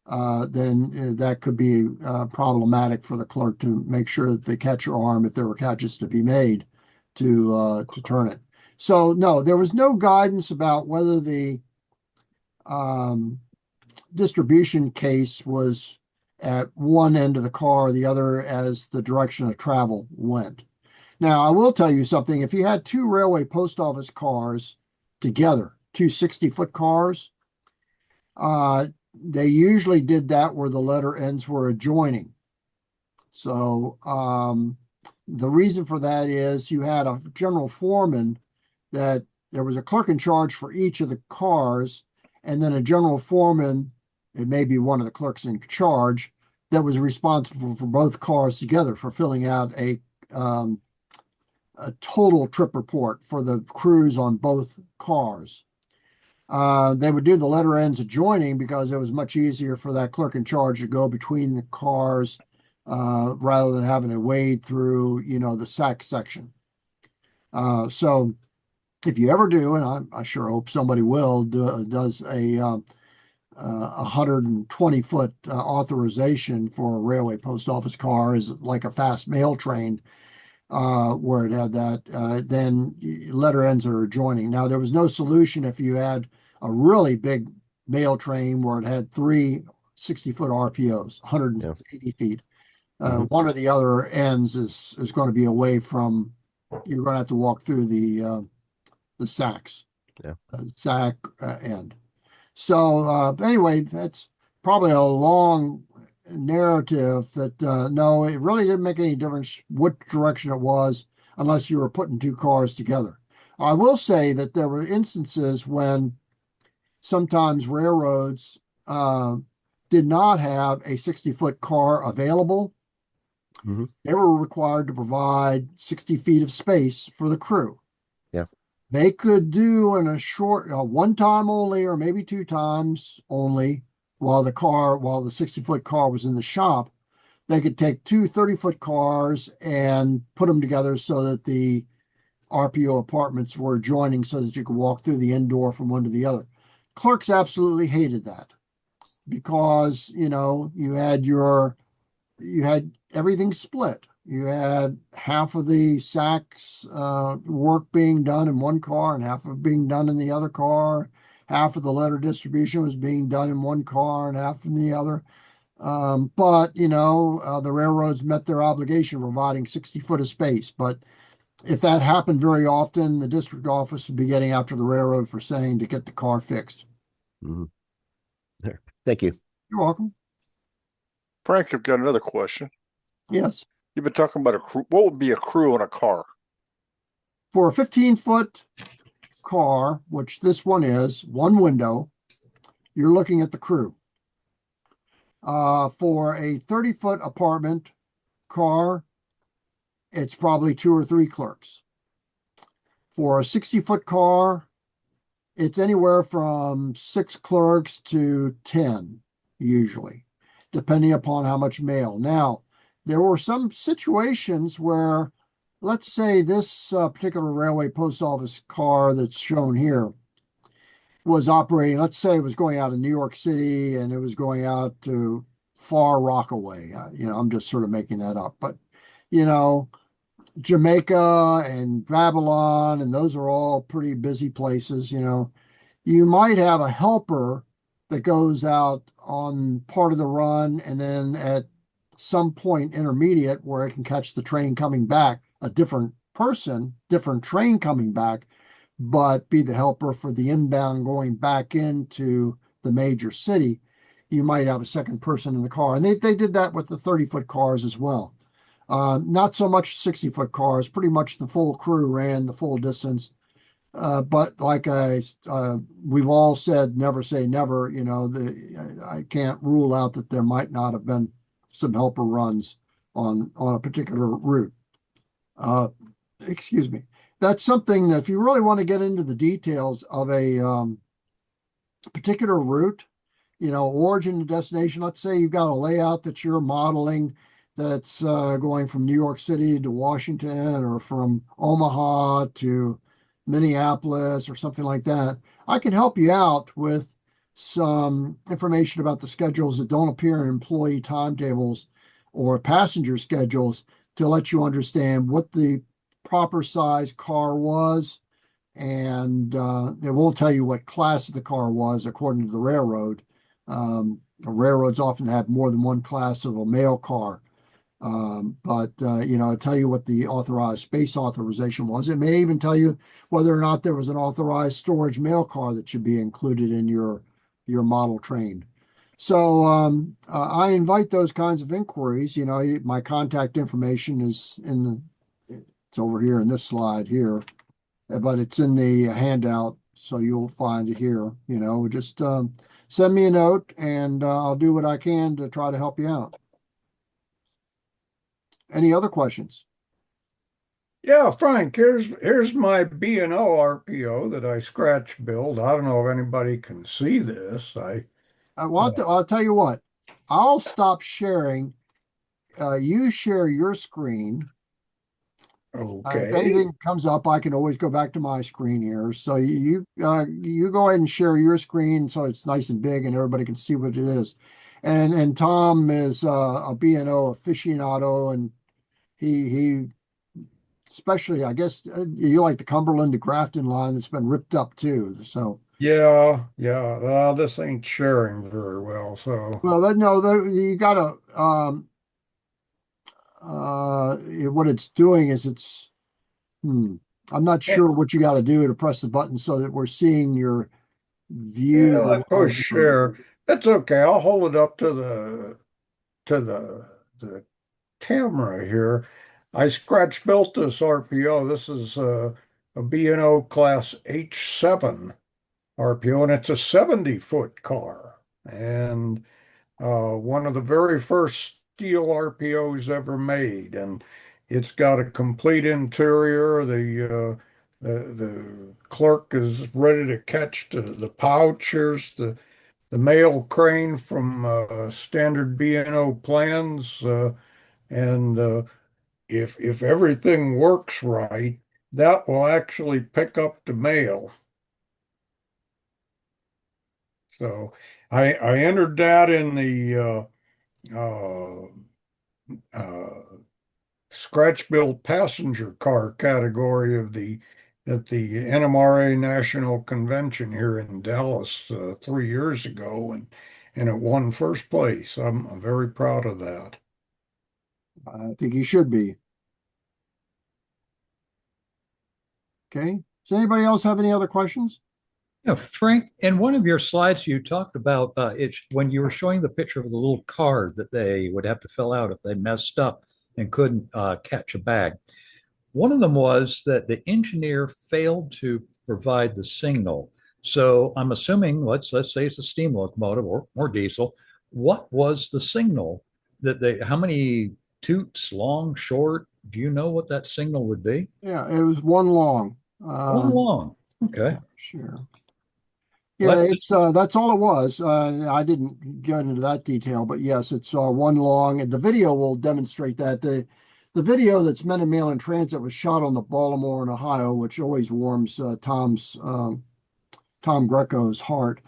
Speaker 2: then that could be problematic for the clerk to make sure that they catch your arm if there were catches to be made to turn it. So no, there was no guidance about whether the um, distribution case was at one end of the car or the other as the direction of travel went. Now, I will tell you something. If you had two railway post office cars together, two 60-foot cars, they usually did that where the letter ends were adjoining. So the reason for that is you had a general foreman that there was a clerk in charge for each of the cars, and then a general foreman, it may be one of the clerks in charge, that was responsible for both cars together for filling out a total trip report for the crews on both cars. They would do the letter ends adjoining because it was much easier for that clerk in charge to go between the cars rather than having to wade through, the sack section. So if you ever do, and I sure hope somebody will, does a 120-foot authorization for a railway post office car is like a fast mail train where it had that, then letter ends are adjoining. Now, there was no solution if you had a really big mail train where it had three 60-foot RPOs, 180 feet. One of the other ends is going to be away from, you're going to have to walk through the sacks, sack end. So anyway, that's probably a long narrative that no, it really didn't make any difference what direction it was unless you were putting two cars together. I will say that there were instances when sometimes railroads did not have a 60-foot car available. They were required to provide 60 feet of space for the crew.
Speaker 5: Yeah.
Speaker 2: They could do in a short, one time only, or maybe two times only, while the 60-foot car was in the shop. They could take two 30-foot cars and put them together so that the RPO apartments were adjoining so that you could walk through the indoor from one to the other. Clerks absolutely hated that because, you had everything split. You had half of the sacks work being done in one car and half of it being done in the other car. Half of the letter distribution was being done in one car and half in the other. But the railroads met their obligation providing 60 foot of space. But if that happened very often, the district office would be getting after the railroad for saying to get the car fixed.
Speaker 5: Thank you.
Speaker 2: You're welcome.
Speaker 1: Frank, I've got another question.
Speaker 2: Yes.
Speaker 1: You've been talking about a crew. What would be a crew in a car?
Speaker 2: For a 15-foot car, which this one is, one window, you're looking at the crew. For a 30-foot apartment car, it's probably two or three clerks. For a 60-foot car, it's anywhere from 6 clerks to 10, usually, depending upon how much mail. Now, there were some situations where, let's say this particular railway post office car that's shown here was operating, let's say it was going out of New York City and it was going out to Far Rockaway. I'm just sort of making that up. But, Jamaica and Babylon, and those are all pretty busy places. You might have a helper that goes out on part of the run and then at some point intermediate where it can catch the train coming back, a different person, different train coming back, but be the helper for the inbound going back into the major city. You might have a second person in the car. And they did that with the 30-foot cars as well. Not so much 60-foot cars, pretty much the full crew ran the full distance. But like we've all said, never say never. I can't rule out that there might not have been some helper runs on a particular route. Excuse me. That's something that if you really want to get into the details of a particular route, origin to destination, let's say you've got a layout that you're modeling that's going from New York City to Washington or from Omaha to Minneapolis or something like that. I can help you out with some information about the schedules that don't appear in employee timetables or passenger schedules to let you understand what the proper size car was. And it won't tell you what class of the car was according to the railroad. Railroads often have more than one class of a mail car. But it'll tell you what the authorized space authorization was. It may even tell you whether or not there was an authorized storage mail car that should be included in your model train. So I invite those kinds of inquiries. My contact information is it's over here in this slide here, but it's in the handout, so you'll find it here. Just send me a note, and I'll do what I can to try to help you out. Any other questions?
Speaker 3: Yeah, Frank, here's my B&O RPO that I scratch build. I don't know if anybody can see this.
Speaker 2: I'll tell you what. I'll stop sharing. You share your screen. If
Speaker 3: Okay.
Speaker 2: anything comes up, I can always go back to my screen here. So you go ahead and share your screen so it's nice and big and everybody can see what it is. And Tom is a B&O aficionado, and he especially, I guess, you like the Cumberland to Grafton line that's been ripped up too. So
Speaker 3: Yeah. This ain't sharing very well, so
Speaker 2: you gotta what it's doing is I'm not
Speaker 3: yeah,
Speaker 2: sure what you got to do to press the button so that we're seeing your
Speaker 3: yeah,
Speaker 2: view.
Speaker 3: let go share. That's okay. I'll hold it up to the camera here. I scratch built this RPO. This is a B&O class H7 RPO, and it's a 70-foot car. And one of the very first steel RPOs ever made. And it's got a complete interior. The clerk is ready to catch the pouch. Here's the mail crane from standard B&O plans. And if everything works right, that will actually pick up the mail. So I entered that in the uh, scratch built passenger car category at the NMRA National Convention here in Dallas 3 years ago, and it won first place. I'm very proud of that.
Speaker 2: I think you should be. Okay. Does anybody else have any other questions?
Speaker 4: Yeah, Frank, in one of your slides, you talked about it when you were showing the picture of the little card that they would have to fill out if they messed up and couldn't catch a bag. One of them was that the engineer failed to provide the signal. So I'm assuming, let's say it's a steam locomotive or diesel. What was the signal that how many toots, long, short? Do you know what that signal would be?
Speaker 2: Yeah, it was one long.
Speaker 4: One long. Okay.
Speaker 2: Yeah, sure. Yeah,
Speaker 4: Well,
Speaker 2: it's that's all it was. I didn't get into that detail, but yes, it's one long, and the video will demonstrate that. The video that's Men in Mail in Transit was shot on the Baltimore in Ohio, which always warms Tom Greco's heart.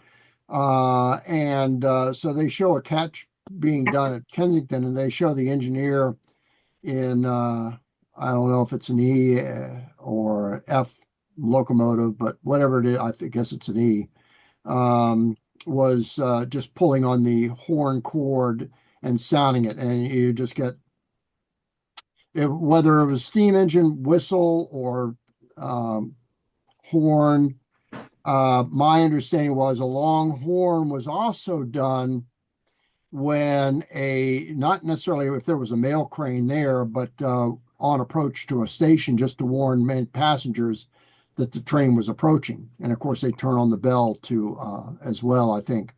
Speaker 2: And so they show a catch being done at Kensington, and they show the engineer in I don't know if it's an E or F locomotive, but whatever it is, guess it's an E. Was just pulling on the horn cord and sounding it, and you just get whether it was steam engine whistle or horn. My understanding was a long horn was also done when not necessarily if there was a mail crane there, but on approach to a station just to warn passengers that the train was approaching. And of course, they turn on the bell to as well, I think.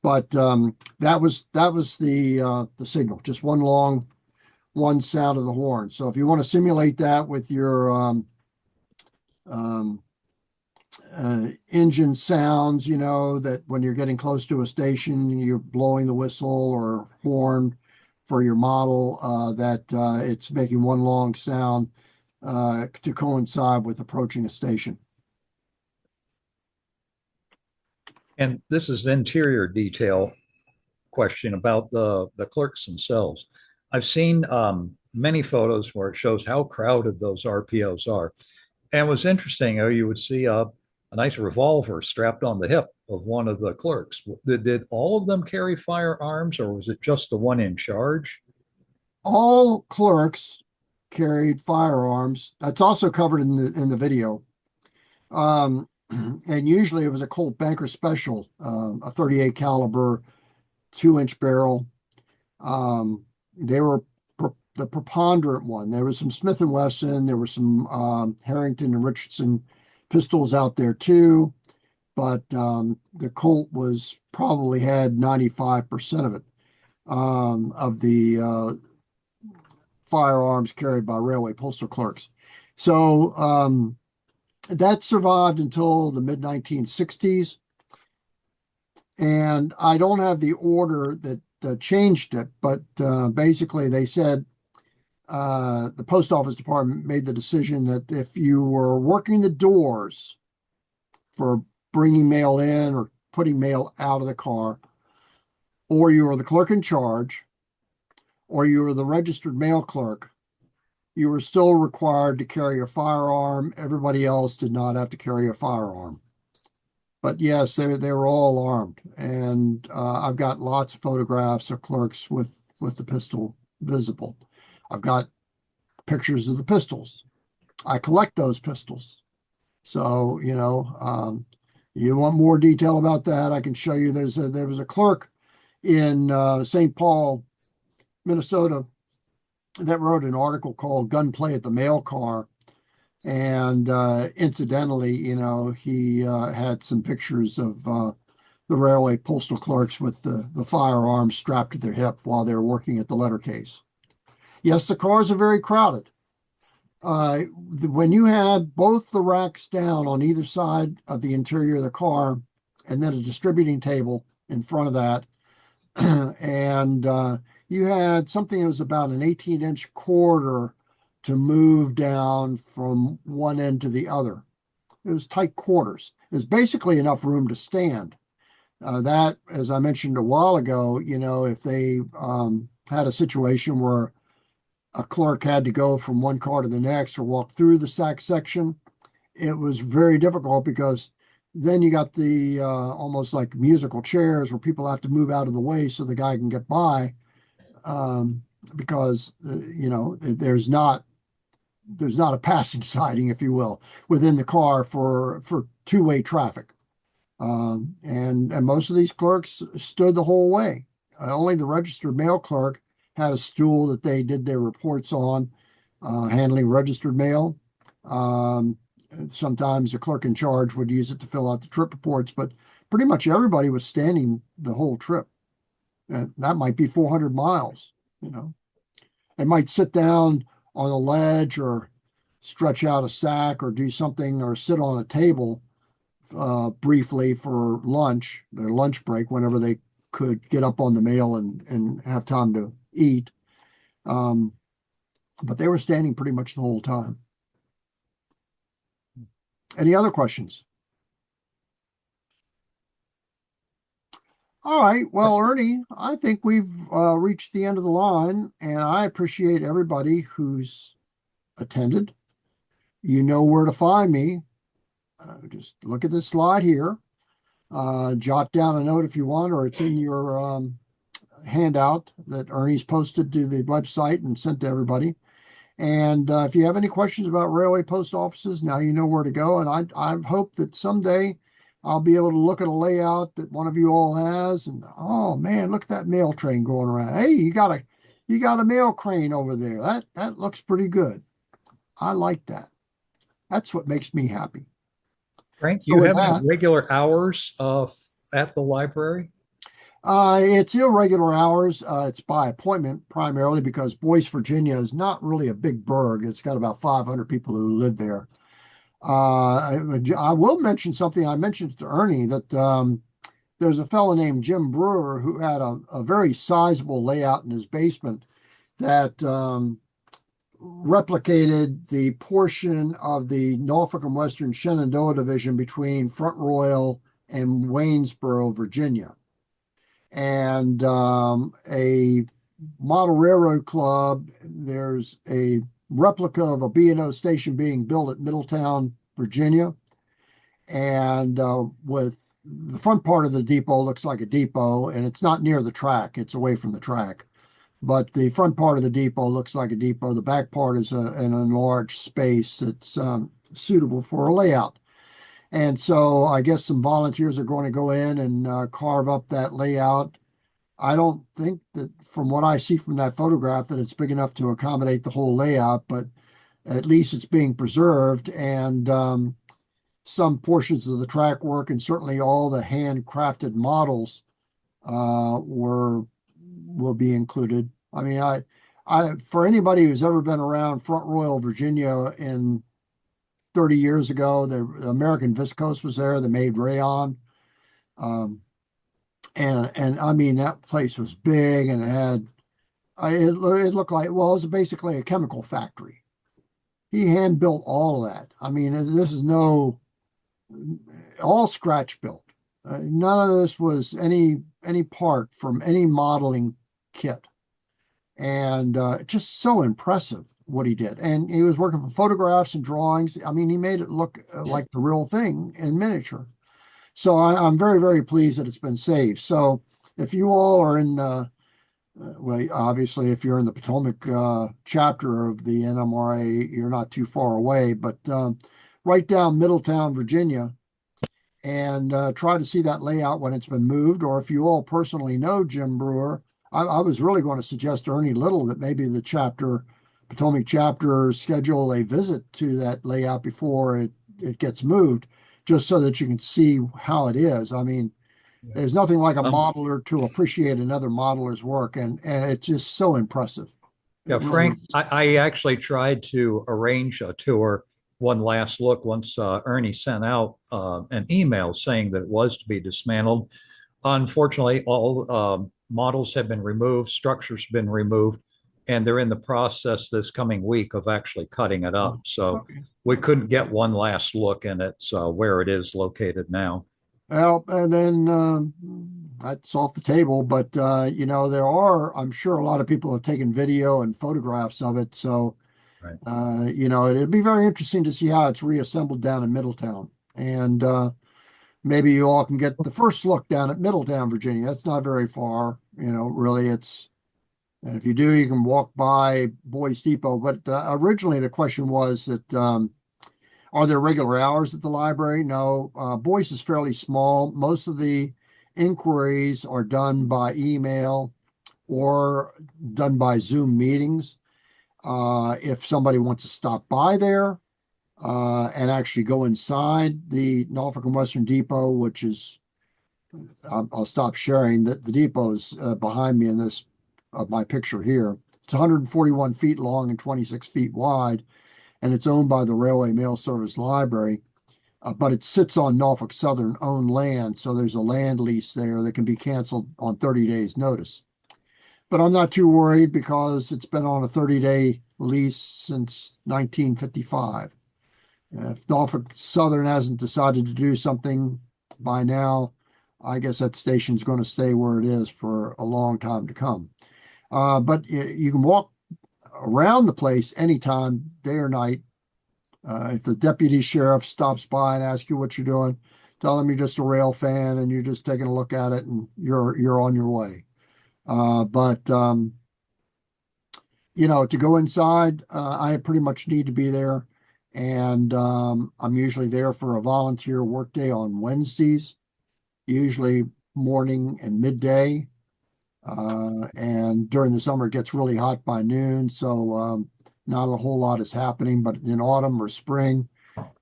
Speaker 2: But that was the signal, just one sound of the horn. So if you want to simulate that with your um, engine sounds, that when you're getting close to a station, you're blowing the whistle or horn for your model, that it's making one long sound to coincide with approaching a station.
Speaker 4: And this is interior detail question about the clerks themselves. I've seen many photos where it shows how crowded those RPOs are. And it was interesting how you would see a nice revolver strapped on the hip of one of the clerks. Did all of them carry firearms, or was it just the one in charge?
Speaker 2: All clerks carried firearms. That's also covered in the video. And usually it was a Colt Banker Special, a 38 caliber, 2-inch barrel. They were the preponderant one. There was some Smith and Wesson. There were some Harrington and Richardson pistols out there too, but the Colt was probably had 95% of it, of the firearms carried by railway postal clerks. So that survived until the mid 1960s. And I don't have the order that changed it, but basically they said the post office department made the decision that if you were working the doors for bringing mail in or putting mail out of the car, or you were the clerk in charge, or you were the registered mail clerk, you were still required to carry a firearm. Everybody else did not have to carry a firearm. But yes, they were all armed, and I've got lots of photographs of clerks with the pistol visible. I've got pictures of the pistols. I collect those pistols. So, you want more detail about that, I can show you. There was a clerk in St. Paul, Minnesota, that wrote an article called Gunplay at the Mail Car. And incidentally, he had some pictures of the railway postal clerks with the firearms strapped to their hip while they were working at the letter case. Yes, the cars are very crowded. When you had both the racks down on either side of the interior of the car, and then a distributing table in front of that, and you had something that was about an 18-inch corridor to move down from one end to the other. It was tight quarters. It was basically enough room to stand. That, as I mentioned a while ago, if they had a situation where a clerk had to go from one car to the next or walk through the sack section, it was very difficult because then you got the almost like musical chairs where people have to move out of the way so the guy can get by, because there's not a passing siding, if you will, within the car for two-way traffic. And most of these clerks stood the whole way. Only the registered mail clerk had a stool that they did their reports on, handling registered mail. Sometimes the clerk in charge would use it to fill out the trip reports, but pretty much everybody was standing the whole trip. And that might be 400 miles, They might sit down on a ledge or stretch out a sack or do something or sit on a table briefly for lunch, their lunch break, whenever they could get up on the mail and have time to eat. But they were standing pretty much the whole time. Any other questions? All right. Well, Ernie, I think we've reached the end of the line, and I appreciate everybody who's attended. You know where to find me. Just look at this slide here. Jot down a note if you want, or it's in your handout that Ernie's posted to the website and sent to everybody. And if you have any questions about railway post offices, now you know where to go. And I hope that someday I'll be able to look at a layout that one of you all has, and oh man, look at that mail train going around. Hey, you got a mail crane over there. That looks pretty good. I like that. That's what makes me happy.
Speaker 4: Frank,
Speaker 2: So
Speaker 4: you
Speaker 2: with
Speaker 4: have any
Speaker 2: that,
Speaker 4: regular hours at the library?
Speaker 2: it's irregular hours. It's by appointment primarily because Boyce, Virginia is not really a big burg. It's got about 500 people who live there. I will mention something I mentioned to Ernie, that there's a fellow named Jim Brewer who had a very sizable layout in his basement that replicated the portion of the Norfolk and Western Shenandoah division between Front Royal and Waynesboro, Virginia. And a model railroad club, there's a replica of a B&O station being built at Middletown, Virginia. And with the front part of the depot looks like a depot, and it's not near the track, it's away from the track. But the front part of the depot looks like a depot. The back part is an enlarged space that's suitable for a layout. And so I guess some volunteers are going to go in and carve up that layout. I don't think that, from what I see from that photograph, that it's big enough to accommodate the whole layout, but at least it's being preserved. And some portions of the track work and certainly all the handcrafted models will be included. I mean, for anybody who's ever been around Front Royal, Virginia in 30 years ago, the American Viscose was there. They made rayon. And I mean, that place was big, and it looked like, well, it was basically a chemical factory. He hand built all of that. I mean, this is all scratch built. None of this was any part from any modeling kit. And just so impressive what he did. And he was working from photographs and drawings. I mean, he made it look like the real thing in miniature. So I'm very, very pleased that it's been saved. So if you all are in, well, obviously, if you're in the Potomac chapter of the NMRA, you're not too far away, but right down Middletown, Virginia, and try to see that layout when it's been moved. Or if you all personally know Jim Brewer, I was really going to suggest to Ernie Little that maybe the Potomac chapter, schedule a visit to that layout before it gets moved, just so that you can see how it is. I mean, there's nothing like a modeler to appreciate another modeler's work, and it's just so impressive.
Speaker 4: Yeah, Frank, I actually tried to arrange a tour, one last look, once Ernie sent out an email saying that it was to be dismantled. Unfortunately, all models have been removed, structures have been removed, and they're in the process this coming week of actually cutting it up. So
Speaker 2: Okay.
Speaker 4: we couldn't get one last look, and it's where it is located now.
Speaker 2: Well, and then that's off the table, but I'm sure a lot of people have taken video and photographs of it. So,
Speaker 4: Right.
Speaker 2: It'd be very interesting to see how it's reassembled down in Middletown. And maybe you all can get the first look down at Middletown, Virginia. That's not very far, really. And if you do, you can walk by Boys Depot. But originally the question was that, are there regular hours at the library? No. Boys is fairly small. Most of the inquiries are done by email or done by Zoom meetings. If somebody wants to stop by there and actually go inside the Norfolk and Western Depot, which is, I'll stop sharing, that the depot is behind me in this of my picture here. It's 141 feet long and 26 feet wide, and it's owned by the Railway Mail Service Library, but it sits on Norfolk Southern owned land, so there's a land lease there that can be canceled on 30 days notice. But I'm not too worried because it's been on a 30-day lease since 1955. If Norfolk Southern hasn't decided to do something by now, I guess that station's going to stay where it is for a long time to come. But you can walk around the place anytime, day or night. If the deputy sheriff stops by and asks you what you're doing, tell him you're just a rail fan and you're just taking a look at it and you're on your way. But to go inside, I pretty much need to be there. And I'm usually there for a volunteer workday on Wednesdays, usually morning and midday. And during the summer, it gets really hot by noon. So not a whole lot is happening. But in autumn or spring,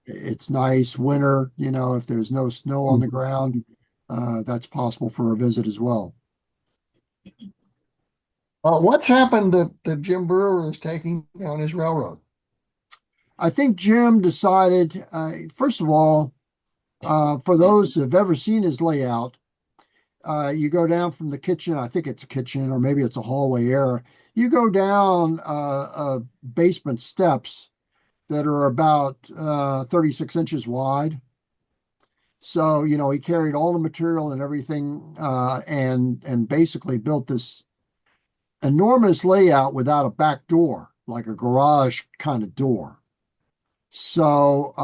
Speaker 2: it's nice. Winter, if there's no snow on the ground, that's possible for a visit as well.
Speaker 6: What's happened that Jim Brewer is taking on his railroad?
Speaker 2: I think Jim decided, first of all, for those who have ever seen his layout, you go down from the kitchen. I think it's a kitchen, or maybe it's a hallway area. You go down basement steps that are about 36 inches wide. So, he carried all the material and everything, and basically built this enormous layout without a back door, like a garage kind of door. So,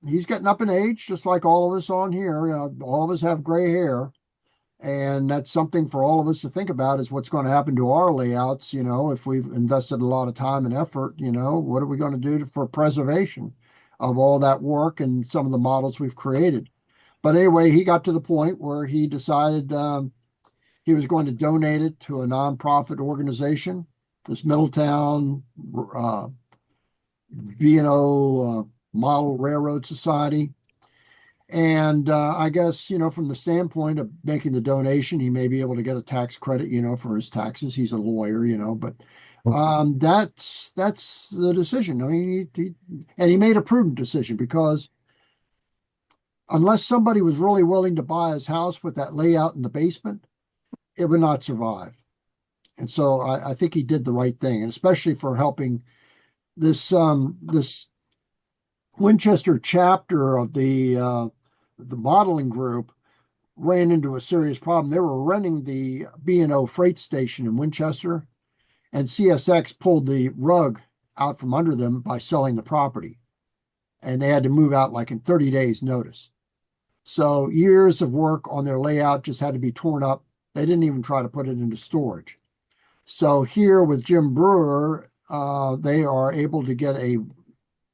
Speaker 2: he's getting up in age, just like all of us on here. All of us have gray hair. And that's something for all of us to think about is what's going to happen to our layouts. If we've invested a lot of time and effort, what are we going to do for preservation of all that work and some of the models we've created? But anyway, he got to the point where he decided he was going to donate it to a nonprofit organization, this Middletown B&O Model Railroad Society. And I guess, from the standpoint of making the donation, he may be able to get a tax credit, for his taxes. He's a lawyer, but that's the decision. I mean, he made a prudent decision because unless somebody was really willing to buy his house with that layout in the basement, it would not survive. And so I think he did the right thing, and especially for helping this Winchester chapter of the modeling group ran into a serious problem. They were renting the B&O freight station in Winchester, and CSX pulled the rug out from under them by selling the property. And they had to move out like in 30 days notice. So years of work on their layout just had to be torn up. They didn't even try to put it into storage. So here with Jim Brewer, they are able to get a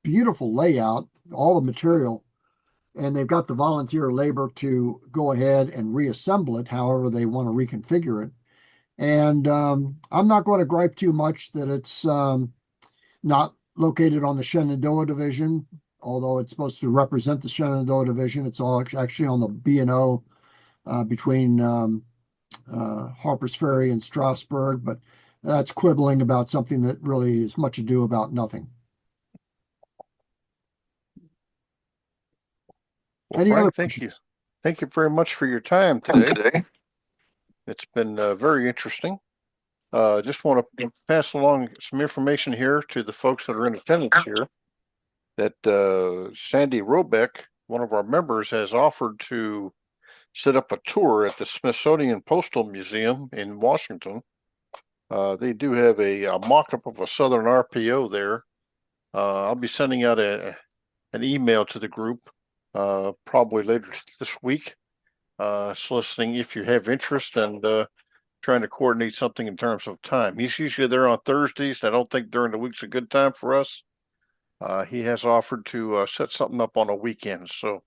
Speaker 2: beautiful layout, all the material, and they've got the volunteer labor to go ahead and reassemble it however they want to reconfigure it. And I'm not going to gripe too much that it's not located on the Shenandoah division, although it's supposed to represent the Shenandoah division. It's all actually on the B&O between Harpers Ferry and Strasburg, but that's quibbling about something that really is much ado about nothing.
Speaker 1: Well,
Speaker 2: Any other
Speaker 1: Frank, thank you. Thank you very much for your time today. It's been very interesting. Just want to pass along some information here to the folks that are in attendance here that Sandy Robeck, one of our members, has offered to set up a tour at the Smithsonian Postal Museum in Washington. They do have a mock-up of a Southern RPO there. I'll be sending out an email to the group probably later this week, soliciting if you have interest and trying to coordinate something in terms of time. He's usually there on Thursdays. I don't think during the week's a good time for us. He has offered to set something up on a weekend. So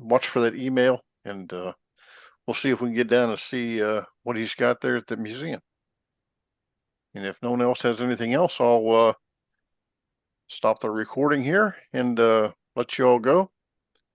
Speaker 1: watch for that email, and we'll see if we can get down and see what he's got there at the museum. And if no one else has anything else, I'll stop the recording here and let you all go.